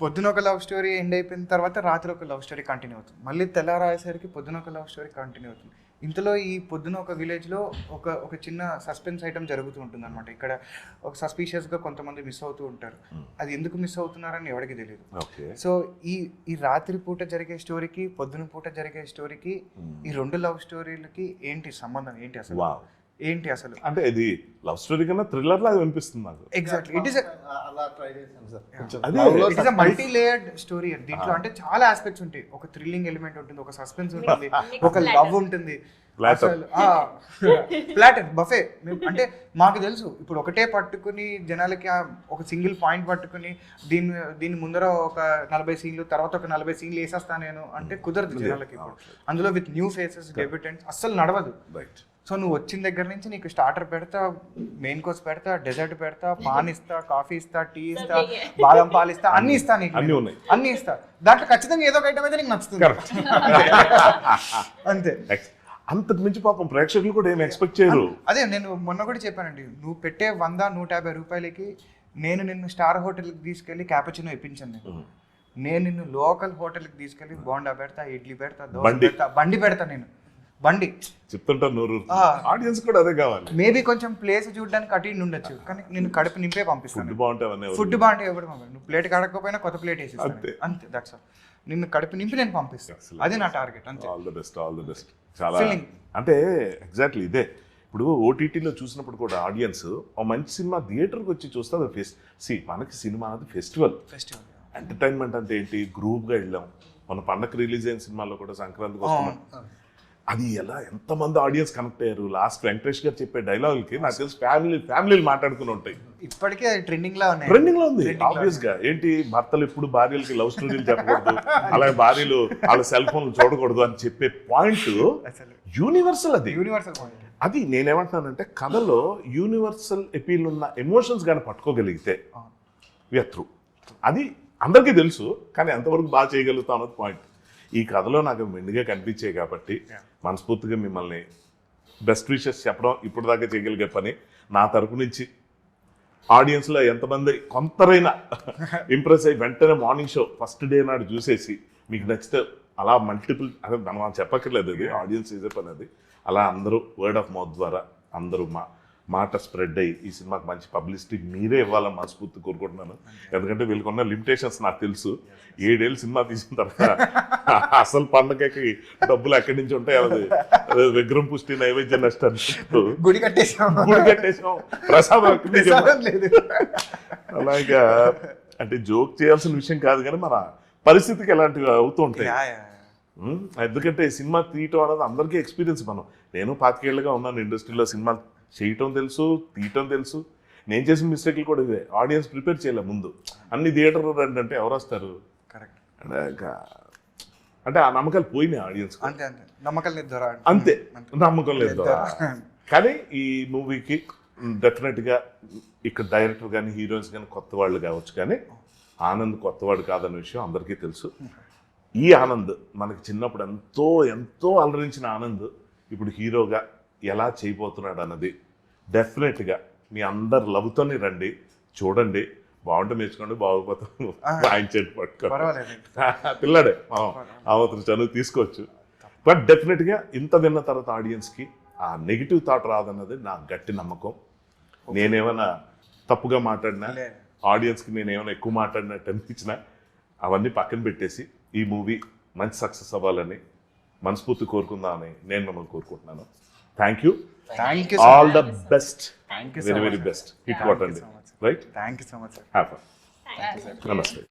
Speaker 2: పొద్దున ఒక లవ్ స్టోరీ ఎండ్ అయిపోయిన తర్వాత రాత్రి ఒక లవ్ స్టోరీ కంటిన్యూ అవుతుంది. మళ్ళీ తెల్లారాయేసరికి పొద్దున ఒక లవ్ స్టోరీ కంటిన్యూ అవుతుంది. ఇంతలో ఈ పొద్దున ఒక విలేజ్లో ఒక చిన్న సస్పెన్స్ ఐటమ్ జరుగుతూ ఉంటుంది అనమాట. ఇక్కడ ఒక సస్పీషియస్గా కొంతమంది మిస్ అవుతూ ఉంటారు. అది ఎందుకు మిస్ అవుతున్నారని ఎవరికి తెలియదు. సో ఈ రాత్రి పూట జరిగే స్టోరీకి పొద్దున పూట జరిగే స్టోరీకి ఈ రెండు లవ్ స్టోరీలకి ఏంటి సంబంధం, ఏంటి అసలు ఏంటి అసలు
Speaker 1: అంటే ఇది లవ్ స్టోరీ కన్నా థ్రిల్లర్ లాగా అనిపిస్తుంది నాకు.
Speaker 2: ఎగ్జాక్ట్లీ ఇట్ ఇస్
Speaker 3: అలా ట్రై చేశాను
Speaker 2: it is a multi layered story. దీంట్లో అంటే చాలా ఆస్పెక్ట్స్ ఉంటాయి. ఒక థ్రిల్లింగ్ ఎలిమెంట్ ఉంటుంది, ఒక సస్పెన్స్ ఉంటుంది, ఒక లవ్ ఉంటుంది. ప్లాటర్ బఫే అంటే మాకు తెలుసు. ఇప్పుడు ఒకటే పట్టుకుని జనాలకి ఒక సింగిల్ పాయింట్ పట్టుకుని దీని ముందర ఒక 40 సీన్లు తర్వాత ఒక 40 సీన్లు వేసేస్తా నేను అంటే కుదరదు జనాలకి. ఇప్పుడు అందులో విత్ న్యూ ఫేసెస్ డెబ్యూటెంట్స్ అస్సలు నడవదు.
Speaker 1: రైట్.
Speaker 2: సో నువ్వు వచ్చిన దగ్గర నుంచి నీకు స్టార్టర్ పెడతా, మెయిన్ కోర్స్ పెడతా, డెజర్ట్ పెడతా, పాన్ ఇస్తా, కాఫీ ఇస్తా, టీ ఇస్తా, బాదం పాలు ఇస్తా, అన్ని ఇస్తా, నీకు
Speaker 1: అన్ని ఉన్నాయి,
Speaker 2: అన్ని ఇస్తా. దాంట్లో ఖచ్చితంగా ఏదో ఒక ఐటమ్ అయితే నీకు నచ్చుతుంది. అంతే.
Speaker 1: అంతకు మించి పాపం ప్రేక్షకులు కూడా ఏం ఎక్స్పెక్ట్ చేయరు.
Speaker 2: అదే నేను మొన్న కూడా చెప్పానండి, నువ్వు పెట్టే 100-150 రూపాయలకి నేను నిన్ను స్టార్ హోటల్కి తీసుకెళ్ళి క్యాపచినో ఇప్పించాను. నేను నిన్ను లోకల్ హోటల్కి తీసుకెళ్ళి బోండా పెడతా, ఇడ్లీ పెడతా, దోశ పెడతా, బండి పెడతా. నేను బండి
Speaker 1: చెప్తుంటారు నోరు. ఆడియన్స్ కూడా అదే కావాలి.
Speaker 2: మేబీ కొంచెం ప్లేస్ చూడడానికి అటు ఇటు ఉండొచ్చు, కానీ నేను కడుపు నింపే పంపిస్తాను. ఫుడ్ బాగుంటే ఎవరు పంపారు, నువ్వు ప్లేట్ కడకపోయినా కొత్త ప్లేట్ వేసి అంతే. That's all. నిన్ను కడుపు నింపి నేను పంపిస్తాను. అదే నా టార్గెట్. అంతే.
Speaker 1: All the best. చాలా అంటే ఎగ్జాక్ట్లీ ఇదే. ఇప్పుడు ఓటీటీలో చూసినప్పుడు కూడా ఆడియన్స్ ఒక మంచి సినిమా థియేటర్కి వచ్చి చూస్తే అది మనకి సినిమా అది ఫెస్టివల్. ఎంటర్టైన్మెంట్ అంటే ఏంటి, గ్రూప్గా వెళ్ళాం. మన పండగ రిలీజ్ అయిన సినిమాల్లో కూడా సంక్రాంతికి వస్తున్నాం. అది ఎంతమంది ఆడియన్స్ కనెక్ట్ అయ్యారు. లాస్ట్ వెంకటేష్ గారు చెప్పే డైలాగులకి నాకు తెలిసి ఫ్యామిలీలు మాట్లాడుకుని ఉంటాయి.
Speaker 2: ఇప్పటికే ట్రెండింగ్ లో
Speaker 1: ఉంది. ఆబ్వియస్ గా ఏంటి, భర్తలు ఎప్పుడు భార్యలకి లవ్ స్టోరీలు చెప్పకూడదు, అలాగే భార్యలు వాళ్ళ సెల్ ఫోన్లు చూడకూడదు అని చెప్పే పాయింట్ యూనివర్సల్. అది నేనేమంటున్నానంటే కథలో యూనివర్సల్ ఎపీల్ ఉన్న ఎమోషన్స్ కానీ పట్టుకోగలిగితే వీఆర్ త్రూ. అది అందరికీ తెలుసు, కానీ ఎంతవరకు బాగా చేయగలుగుతాం అన్నది పాయింట్. ఈ కథలో నాకు మెండుగా కనిపించాయి కాబట్టి మనస్ఫూర్తిగా మిమ్మల్ని బెస్ట్ విషెస్ చెప్పడం ఇప్పుడు దాకా చేయగలిగే పని. నా తరపు నుంచి ఆడియన్స్లో ఎంతమంది కొంతరైనా ఇంప్రెస్ అయ్యి వెంటనే మార్నింగ్ షో ఫస్ట్ డే నాడు చూసేసి మీకు నచ్చితే అలా మల్టిపుల్ అదే మనం చెప్పక్కర్లేదు, అది ఆడియన్స్ చేసే పని. అది అలా అందరూ వర్డ్ ఆఫ్ మౌత్ ద్వారా అందరూ మాట స్ప్రెడ్ అయ్యి ఈ సినిమాకి మంచి పబ్లిసిటీ మీరే ఇవ్వాలని మనస్ఫూర్తి కోరుకుంటున్నాను. ఎందుకంటే వీళ్ళకున్న లిమిటేషన్స్ నాకు తెలుసు. 7 ఏళ్ళు సినిమా తీసిన తర్వాత అసలు పండగకి డబ్బులు ఎక్కడి నుంచి ఉంటాయి, అది విగ్రహం పుష్టి నైవేద్యం నష్టం,
Speaker 2: గుడి కట్టేసాం,
Speaker 1: ప్రసాదం లేదు. అలాగా అంటే జోక్ చేయాల్సిన విషయం కాదు, కానీ మన పరిస్థితికి ఎలాంటివి అవుతూ ఉంటాయి. ఎందుకంటే సినిమా తీయటం అనేది అందరికీ ఎక్స్పీరియన్స్. నేను 25 ఏళ్ళుగా ఉన్నాను ఇండస్ట్రీలో. సినిమా చేయటం తెలుసు, తీయటం తెలుసు. నేను చేసిన మిస్టేక్లు కూడా ఇవే. ఆడియన్స్ ప్రిపేర్ చేయలే ముందు. అన్ని థియేటర్లు రండి అంటే ఎవరు వస్తారు?
Speaker 2: కరెక్ట్.
Speaker 1: అంటే ఆ నమ్మకాలు పోయినాయి ఆడియన్స్.
Speaker 2: అంతే నమ్మకం లేదు
Speaker 1: ద్వారా. కానీ ఈ మూవీకి డెఫినెట్గా ఇక్కడ డైరెక్టర్ కానీ హీరోయిన్స్ కానీ కొత్త వాళ్ళు కావచ్చు, కానీ ఆనంద్ కొత్తవాడు కాదన్న విషయం అందరికీ తెలుసు. ఈ ఆనంద్ మనకి చిన్నప్పుడు ఎంతో అలరించిన ఆనంద్ ఇప్పుడు హీరోగా ఎలా చేయబోతున్నాడు అన్నది డెఫినెట్గా మీ అందరు లవ్తోనే రండి, చూడండి. బాగుంటే మెచ్చుకోండి, బాగోపోతాం వాయించండి, పట్టుకోండి. పిల్లాడే అవతల చదువు తీసుకోవచ్చు. బట్ డెఫినెట్గా ఇంత విన్న తర్వాత ఆడియన్స్కి ఆ నెగిటివ్ థాట్ రాదన్నది నా గట్టి నమ్మకం. నేనేమైనా తప్పుగా మాట్లాడినా, ఆడియన్స్కి నేనేమైనా ఎక్కువ మాట్లాడినట్టు అనిపించినా అవన్నీ పక్కన పెట్టేసి ఈ మూవీ మంచి సక్సెస్ అవ్వాలని మనస్ఫూర్తి కోరుకుందామని నేను మిమ్మల్ని కోరుకుంటున్నాను. Thank you. All the best. Very best. Hit కొట్టండి. Right.
Speaker 2: Thank you so much.
Speaker 1: Have fun. నమస్తే.